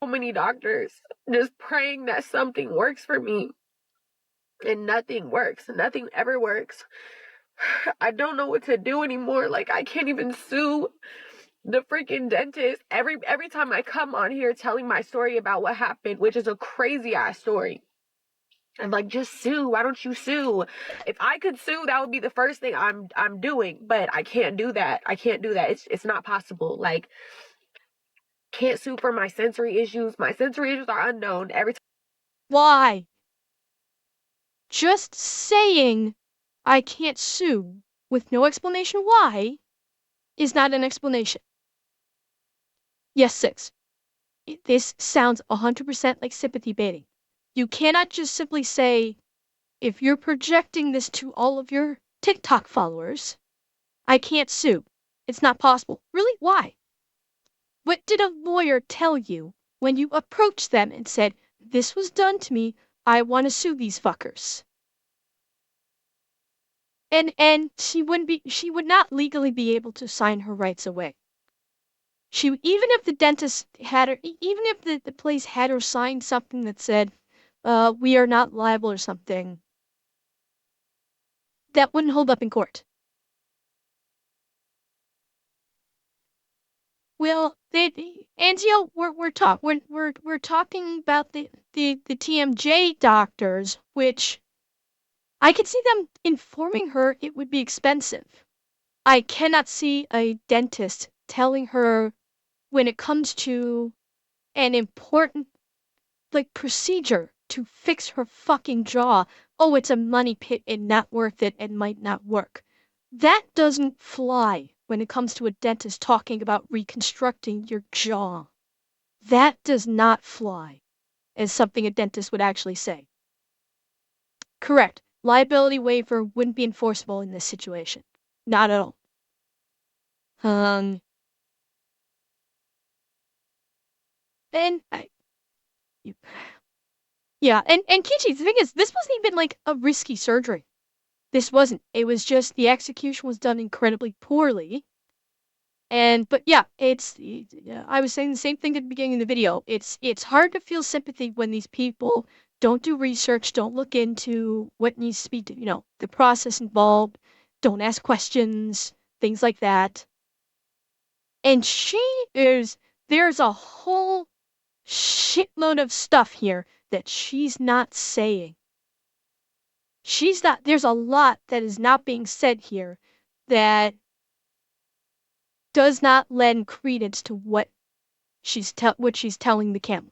So many doctors just praying that something works for me, and nothing works. Nothing ever works. I don't know what to do anymore. Like, I can't even sue the freaking dentist. Every time I come on here telling my story about what happened, which is a crazy ass story, I'm like, just sue. Why don't you sue? If I could sue, that would be the first thing I'm doing. But I can't do that. I can't do that. It's not possible. Like, can't sue for my sensory issues. My sensory issues are unknown. Every time. Why? Just saying I can't sue with no explanation why is not an explanation. Yes, 6. This sounds 100% like sympathy baiting. You cannot just simply say, if you're projecting this to all of your TikTok followers, I can't sue. It's not possible. Really? Why? What did a lawyer tell you when you approached them and said, this was done to me, I want to sue these fuckers? And she would not legally be able to sign her rights away. Even if the dentist had her, even if the place had her sign something that said, we are not liable or something, that wouldn't hold up in court. Well, Anzio, we're talking about the TMJ doctors, which I could see them informing her it would be expensive. I cannot see a dentist telling her when it comes to an important procedure to fix her fucking jaw, oh, it's a money pit and not worth it and might not work. That doesn't fly when it comes to a dentist talking about reconstructing your jaw. That does not fly as something a dentist would actually say. Correct. Liability waiver wouldn't be enforceable in this situation. Not at all. And yeah, and Kichi, the thing is, this wasn't even like a risky surgery. This wasn't. It was just the execution was done incredibly poorly. But yeah, I was saying the same thing at the beginning of the video. It's hard to feel sympathy when these people don't do research, don't look into what needs to be, the process involved, don't ask questions, things like that. And there's a whole shitload of stuff here that she's not saying. There's a lot that is not being said here that does not lend credence to what she's telling the camera.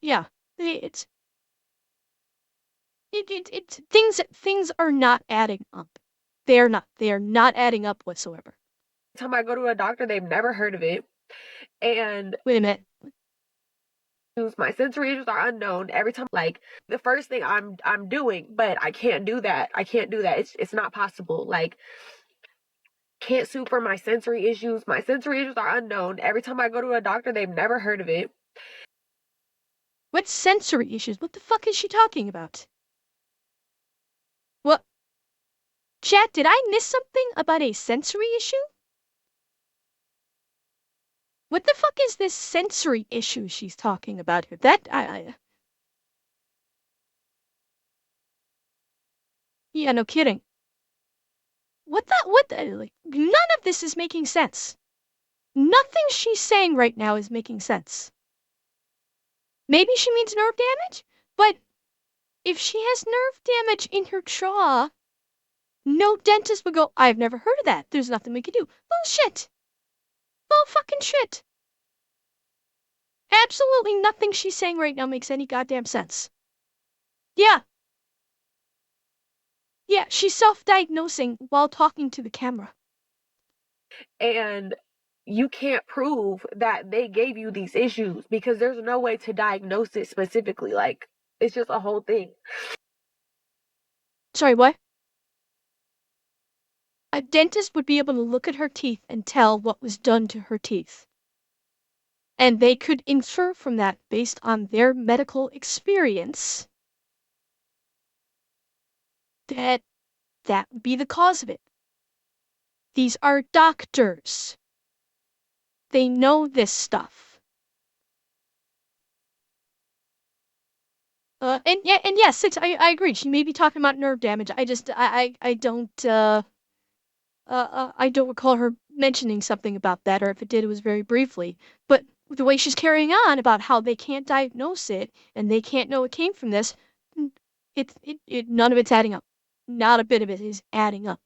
Yeah, it's things are not adding up. They are not. They are not adding up whatsoever. Every time I go to a doctor, they've never heard of it. And wait a minute. My sensory issues are unknown. Every time, like, the first thing I'm doing, but I can't do that. I can't do that. It's not possible. Like, can't sue for my sensory issues. My sensory issues are unknown. Every time I go to a doctor, they've never heard of it. What sensory issues? What the fuck is she talking about? What? Chat, did I miss something about a sensory issue? What the fuck is this sensory issue she's talking about here? Yeah, no kidding. What, like, none of this is making sense. Nothing she's saying right now is making sense. Maybe she means nerve damage, but if she has nerve damage in her jaw, no dentist would go, I've never heard of that. There's nothing we can do. Bullshit. Bull fucking shit. Absolutely nothing she's saying right now makes any goddamn sense. Yeah. Yeah, she's self-diagnosing while talking to the camera. And you can't prove that they gave you these issues because there's no way to diagnose it specifically. Like, it's just a whole thing. Sorry, what? A dentist would be able to look at her teeth and tell what was done to her teeth. And they could infer from that, based on their medical experience, that that would be the cause of it. These are doctors. They know this stuff. And yes, 6, I agree. She may be talking about nerve damage. I don't recall her mentioning something about that, or if it did, it was very briefly. But the way she's carrying on about how they can't diagnose it and they can't know it came from this, none of it's adding up. Not a bit of it is adding up.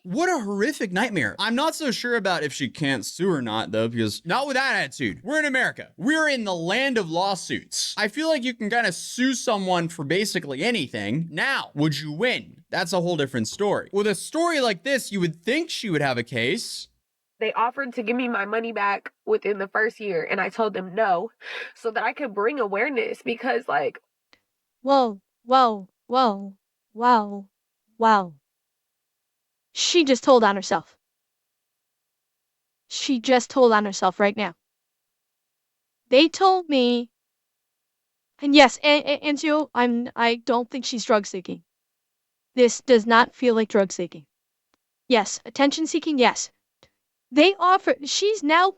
What a horrific nightmare. I'm not so sure about if she can't sue or not, though, because not with that attitude. We're in America. We're in the land of lawsuits. I feel like you can kind of sue someone for basically anything. Now, would you win? That's a whole different story. With a story like this, you would think she would have a case. They offered to give me my money back within the first year, and I told them no, so that I could bring awareness, because, like... Whoa. She just told on herself. She just told on herself right now. They told me, and yes, Anzio, I don't think she's drug seeking. This does not feel like drug seeking. Yes, attention seeking, yes. They offer, she's now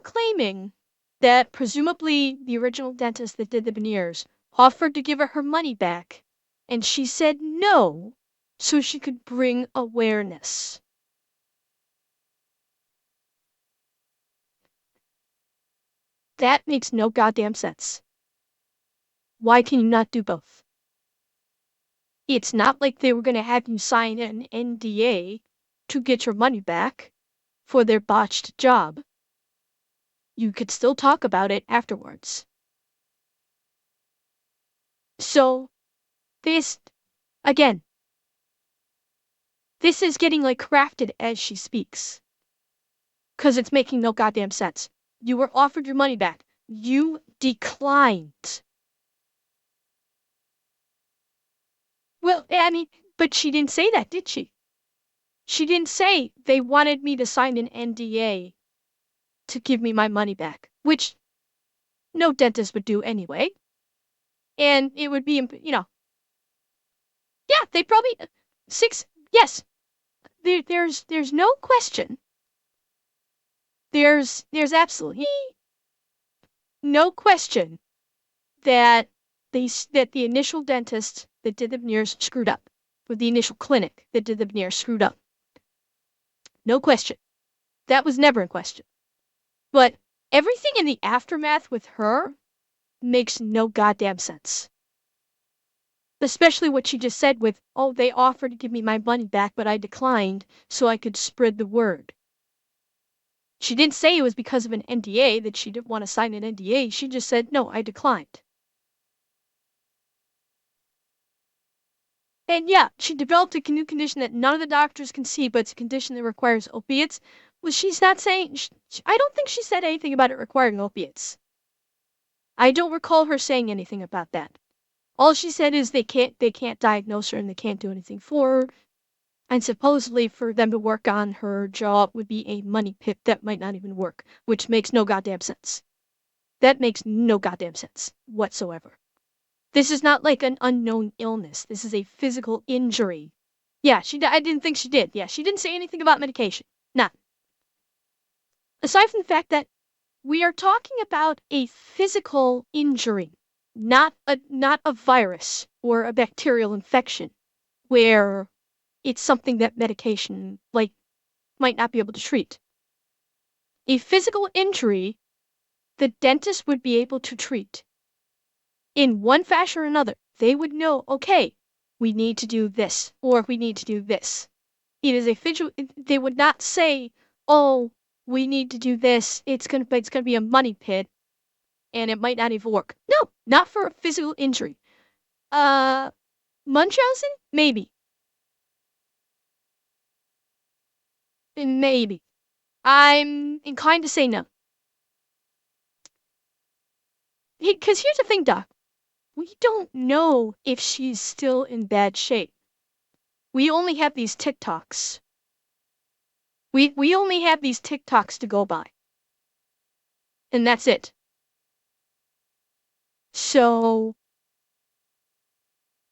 claiming that presumably the original dentist that did the veneers offered to give her money back, and she said no, so she could bring awareness. That makes no goddamn sense. Why can you not do both? It's not like they were going to have you sign an NDA to get your money back for their botched job. You could still talk about it afterwards. So, this, again, this is getting like crafted as she speaks. Because it's making no goddamn sense. You were offered your money back. You declined. Well, I mean, but she didn't say that, did she? She didn't say they wanted me to sign an NDA to give me my money back, which no dentist would do anyway. And it would be, yeah, they probably, 6, yes, there's no question. There's absolutely no question that that the initial dentist that did the veneers screwed up, or the initial clinic that did the veneers screwed up. No question. That was never in question. But everything in the aftermath with her makes no goddamn sense. Especially what she just said with, oh, they offered to give me my money back, but I declined so I could spread the word. She didn't say it was because of an NDA, that she didn't want to sign an NDA. She just said, no, I declined. And yeah, she developed a new condition that none of the doctors can see, but it's a condition that requires opiates. Well, she's not saying, I don't think she said anything about it requiring opiates. I don't recall her saying anything about that. All she said is they can't diagnose her and they can't do anything for her. And supposedly for them to work on her jaw would be a money pit that might not even work, which makes no goddamn sense. That makes no goddamn sense whatsoever. This is not like an unknown illness. This is a physical injury. Yeah, I didn't think she did. Yeah, she didn't say anything about medication. None. Aside from the fact that we are talking about a physical injury, not a virus or a bacterial infection, where it's something that medication might not be able to treat. A physical injury, the dentist would be able to treat. In one fashion or another, they would know, okay, we need to do this, or we need to do this. It is a physical, they would not say, oh, we need to do this, it's gonna be a money pit, and it might not even work. No, not for a physical injury. Munchausen? Maybe. Maybe. I'm inclined to say no. Because here's the thing, Doc. We don't know if she's still in bad shape. we only have these TikToks. We only have these TikToks to go by. And that's it. So,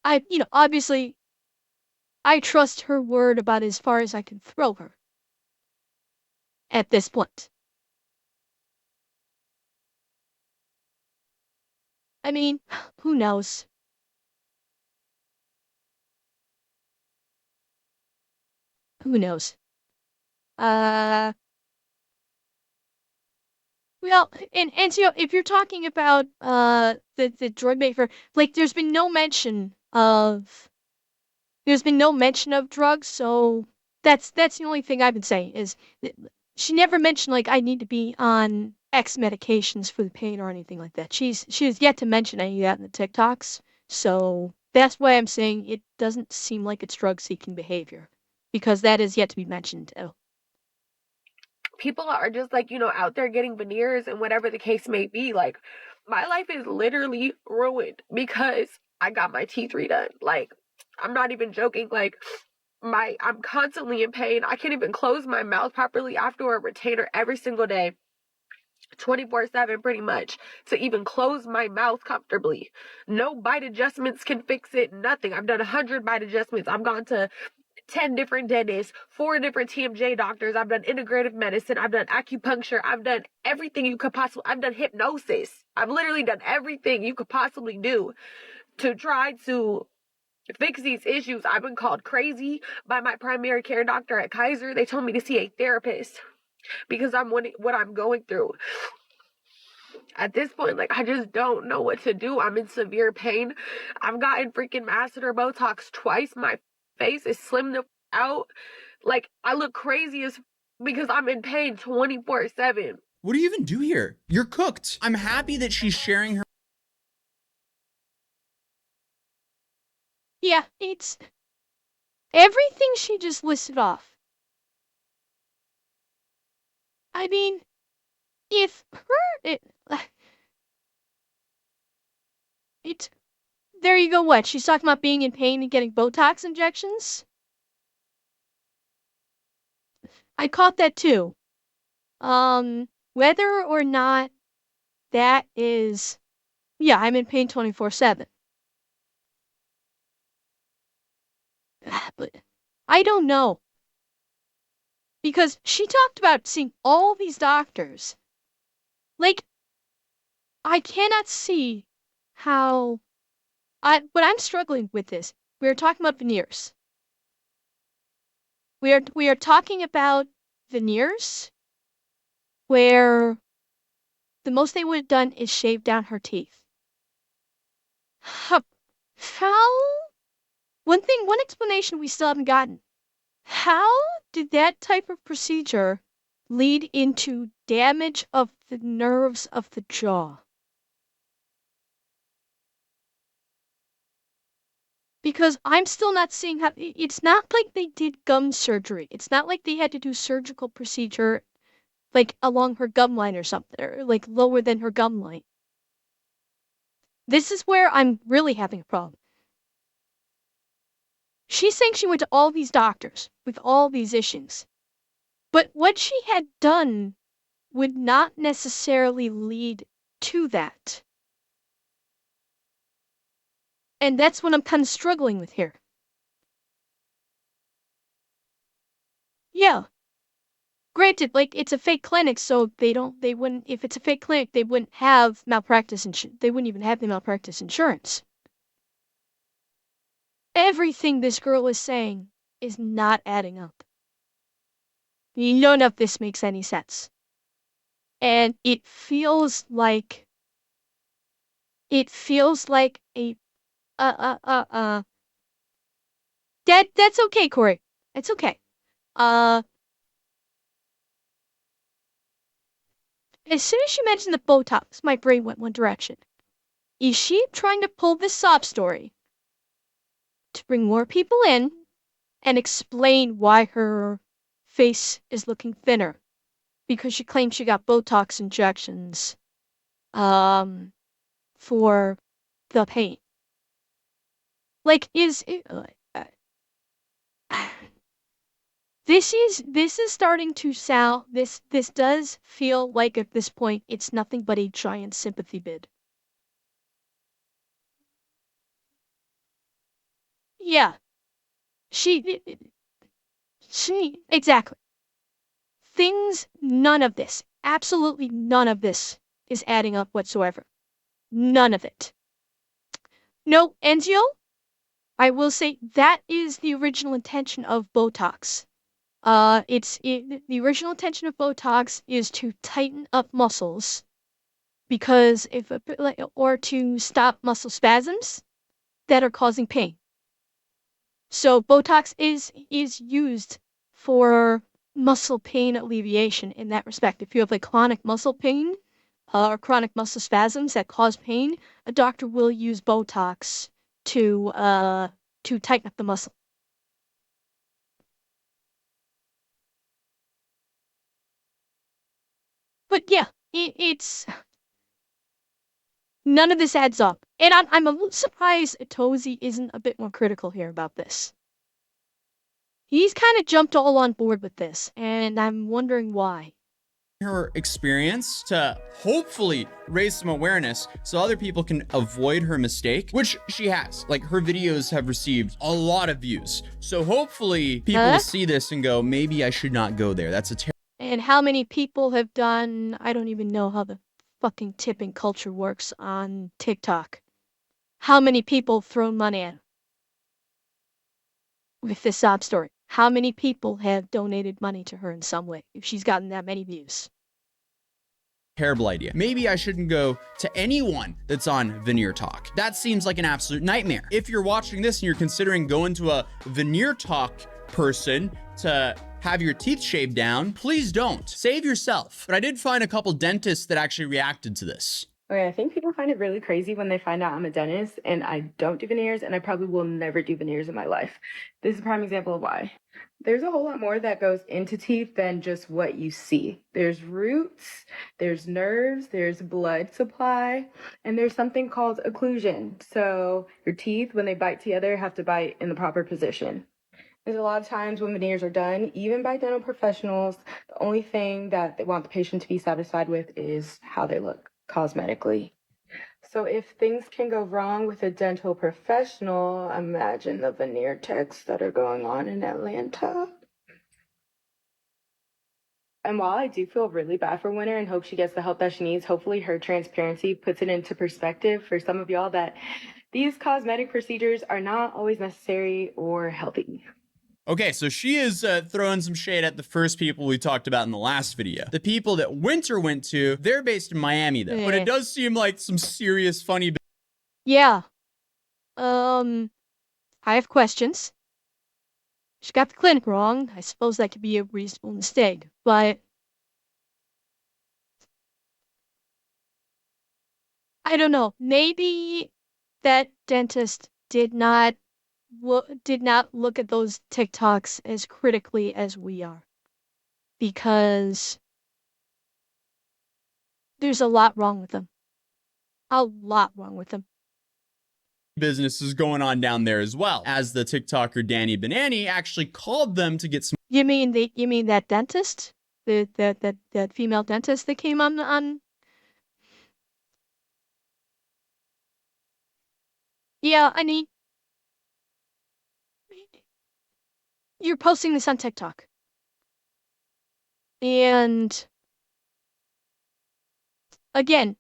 obviously, I trust her word about as far as I can throw her at this point. I mean, who knows? Who knows? Uh, well, and if you're talking about the droid maker, like there's been no mention of drugs, so that's the only thing I've been saying is that she never mentioned like I need to be on X medications for the pain or anything like that. She has yet to mention any of that in the TikToks, so that's why I'm saying it doesn't seem like it's drug seeking behavior because that is yet to be mentioned. People are just like, out there getting veneers and whatever the case may be. Like, my life is literally ruined because I got my teeth redone. Like, I'm not even joking. Like, I'm constantly in pain. I can't even close my mouth properly after a retainer every single day. 24/7 pretty much to even close my mouth comfortably. No bite adjustments can fix it. Nothing. I've done 100 bite adjustments. I've gone to 10 different dentists, 4 different TMJ doctors. I've done integrative medicine. I've done acupuncture. I've done everything you could possibly. I've done hypnosis. I've literally done everything you could possibly do to try to fix these issues. I've been called crazy by my primary care doctor at Kaiser. They told me to see a therapist because I'm what I'm going through. At this point, like, I just don't know what to do. I'm in severe pain. I've gotten freaking masseter Botox twice. My face is slimmed out. Like, I look crazy as because I'm in pain 24/7. What do you even do here? You're cooked. I'm happy that she's sharing her. Yeah, it's everything she just listed off. I mean, if it there you go. What she's talking about being in pain and getting Botox injections. I caught that too. Whether or not that is, yeah, I'm in pain 24/7. But I don't know because she talked about seeing all these doctors. Like, I cannot see how. But I'm struggling with this. We are talking about veneers. We are talking about veneers where the most they would have done is shave down her teeth. How? One explanation we still haven't gotten. How did that type of procedure lead into damage of the nerves of the jaw? Because I'm still not seeing how. It's not like they did gum surgery. It's not like they had to do surgical procedure like along her gum line or something, or like lower than her gum line. This is where I'm really having a problem. She's saying she went to all these doctors with all these issues. But what she had done would not necessarily lead to that. And that's what I'm kind of struggling with here. Yeah. Granted, like it's a fake clinic, so they wouldn't, if it's a fake clinic, they wouldn't have malpractice insurance. They wouldn't even have the malpractice insurance. Everything this girl is saying is not adding up. None of this makes any sense. And it feels like a that's okay, Corey. It's okay. Uh as soon as she mentioned the Botox, my brain went one direction. Is she trying to pull this sob story to bring more people in and explain why her face is looking thinner? Because she claims she got Botox injections for the pain. Like, This is starting to sound, this does feel like at this point it's nothing but a giant sympathy bid. Yeah. She exactly. None of this, absolutely none of this is adding up whatsoever. None of it. No, Enzio, I will say that is the original intention of Botox. The original intention of Botox is to tighten up muscles because or to stop muscle spasms that are causing pain. So Botox is used for muscle pain alleviation in that respect. If you have like chronic muscle pain or chronic muscle spasms that cause pain, a doctor will use Botox to tighten up the muscle. But yeah, it's none of this adds up, and I'm a little surprised Atozy isn't a bit more critical here about this. He's kind of jumped all on board with this, and I'm wondering why. Her experience to hopefully raise some awareness so other people can avoid her mistake, which she has. Like, her videos have received a lot of views. So hopefully people will see this and go, maybe I should not go there. That's a terrible. And how many people have done, I don't even know how the fucking tipping culture works on TikTok. How many people thrown money at her with this sob story? How many people have donated money to her in some way if she's gotten that many views? Terrible idea. Maybe I shouldn't go to anyone that's on Veneer Talk. That seems like an absolute nightmare. If you're watching this and you're considering going to a Veneer Talk person to have your teeth shaved down, please don't. Save yourself. But I did find a couple dentists that actually reacted to this. Okay, I think people find it really crazy when they find out I'm a dentist and I don't do veneers, and I probably will never do veneers in my life. This is a prime example of why. There's a whole lot more that goes into teeth than just what you see. There's roots, there's nerves, there's blood supply, and there's something called occlusion. So your teeth, when they bite together, have to bite in the proper position. There's a lot of times when veneers are done, even by dental professionals, the only thing that they want the patient to be satisfied with is how they look cosmetically. So if things can go wrong with a dental professional, imagine the veneer techs that are going on in Atlanta. And while I do feel really bad for Winter and hope she gets the help that she needs, hopefully her transparency puts it into perspective for some of y'all that these cosmetic procedures are not always necessary or healthy. Okay, so she is throwing some shade at the first people we talked about in the last video. The people that Winter went to, they're based in Miami though. But it does seem like some serious funny. Yeah. I have questions. She got the clinic wrong. I suppose that could be a reasonable mistake, but I don't know. Maybe that dentist did not look at those TikToks as critically as we are, because there's a lot wrong with them. A lot wrong with them. Business is going on down there as well, as the TikToker Danny Banani actually called them to get some. You mean that dentist? That female dentist that came on? Yeah, I mean, you're posting this on TikTok. And again,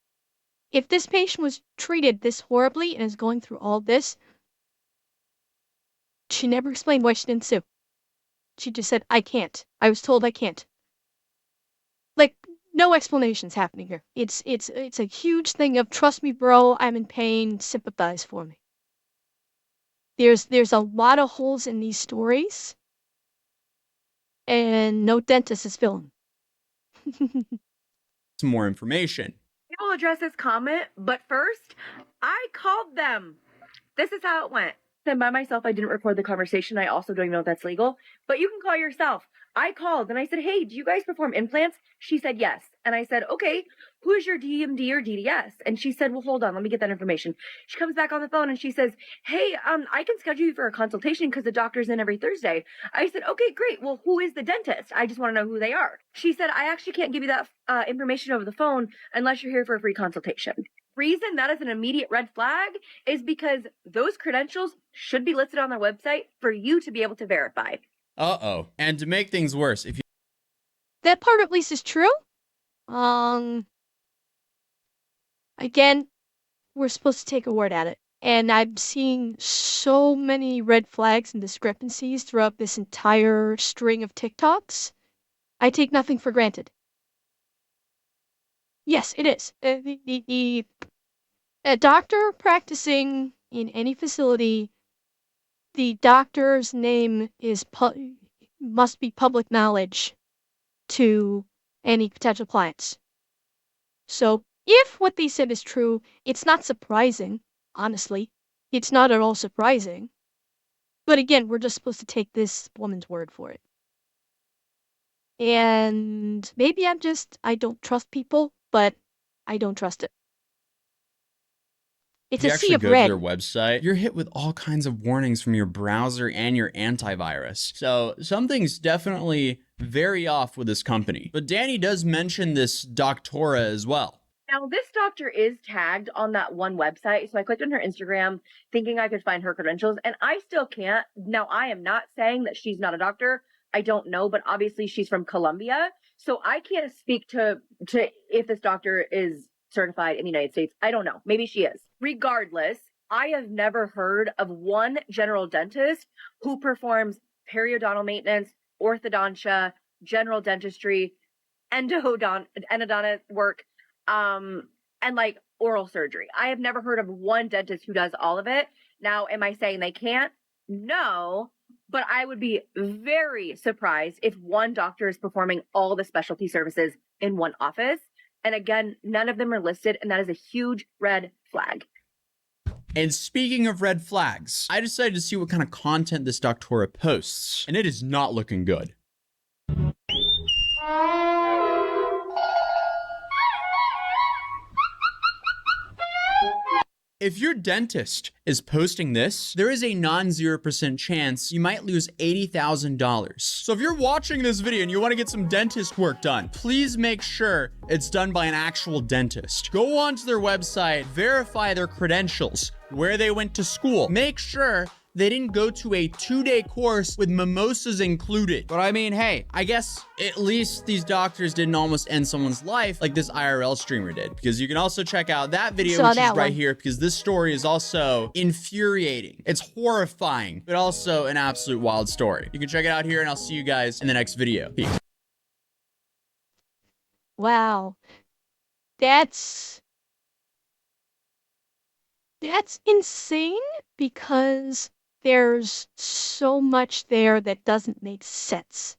if this patient was treated this horribly and is going through all this, she never explained why she didn't sue. She just said, I can't. I was told I can't. Like, no explanations happening here. It's a huge thing of, trust me, bro, I'm in pain, sympathize for me. There's a lot of holes in these stories, and no dentist is filling. Some more information. I will address this comment, but first, I called them. This is how it went. And by myself, I didn't record the conversation. I also don't even know if that's legal, but you can call yourself. I called and I said, hey, do you guys perform implants? She said, yes. And I said, okay, who is your DMD or DDS? And she said, well, hold on, let me get that information. She comes back on the phone and she says, hey, I can schedule you for a consultation because the doctor's in every Thursday. I said, okay, great. Well, who is the dentist? I just want to know who they are. She said, I actually can't give you that information over the phone unless you're here for a free consultation. Reason that is an immediate red flag is because those credentials should be listed on their website for you to be able to verify. Uh-oh. And to make things worse, if you That part at least is true. Again, we're supposed to take a word at it. And I'm seeing so many red flags and discrepancies throughout this entire string of TikToks. I take nothing for granted. Yes, it is. A doctor practicing in any facility, the doctor's name must be public knowledge to any potential clients. So if what they said is true, it's not surprising, honestly. It's not at all surprising. But again, we're just supposed to take this woman's word for it. And maybe I don't trust people, but I don't trust it. It's you a sea actually of go to their red. website, you're hit with all kinds of warnings from your browser and your antivirus. So something's definitely very off with this company. But Danny does mention this doctora as well. Now, this doctor is tagged on that one website. So I clicked on her Instagram thinking I could find her credentials, and I still can't. Now, I am not saying that she's not a doctor. I don't know, but obviously she's from Colombia. So I can't speak to if this doctor is certified in the United States. I don't know. Maybe she is. Regardless, I have never heard of one general dentist who performs periodontal maintenance, orthodontia, general dentistry, endodontist work, and like oral surgery. I have never heard of one dentist who does all of it. Now, am I saying they can't? No, but I would be very surprised if one doctor is performing all the specialty services in one office. And again, none of them are listed, and that is a huge red flag. And speaking of red flags, I decided to see what kind of content this doctora posts, and it is not looking good. If your dentist is posting this, there is a non-0% chance you might lose $80,000. So if you're watching this video and you want to get some dentist work done, please make sure it's done by an actual dentist. Go onto their website, verify their credentials, where they went to school. Make sure they didn't go to a 2-day course with mimosas included. But I mean, hey, I guess at least these doctors didn't almost end someone's life like this IRL streamer did. Because you can also check out that video, which is right here, because this story is also infuriating. It's horrifying, but also an absolute wild story. You can check it out here, and I'll see you guys in the next video. Peace. Wow. That's insane because there's so much there that doesn't make sense.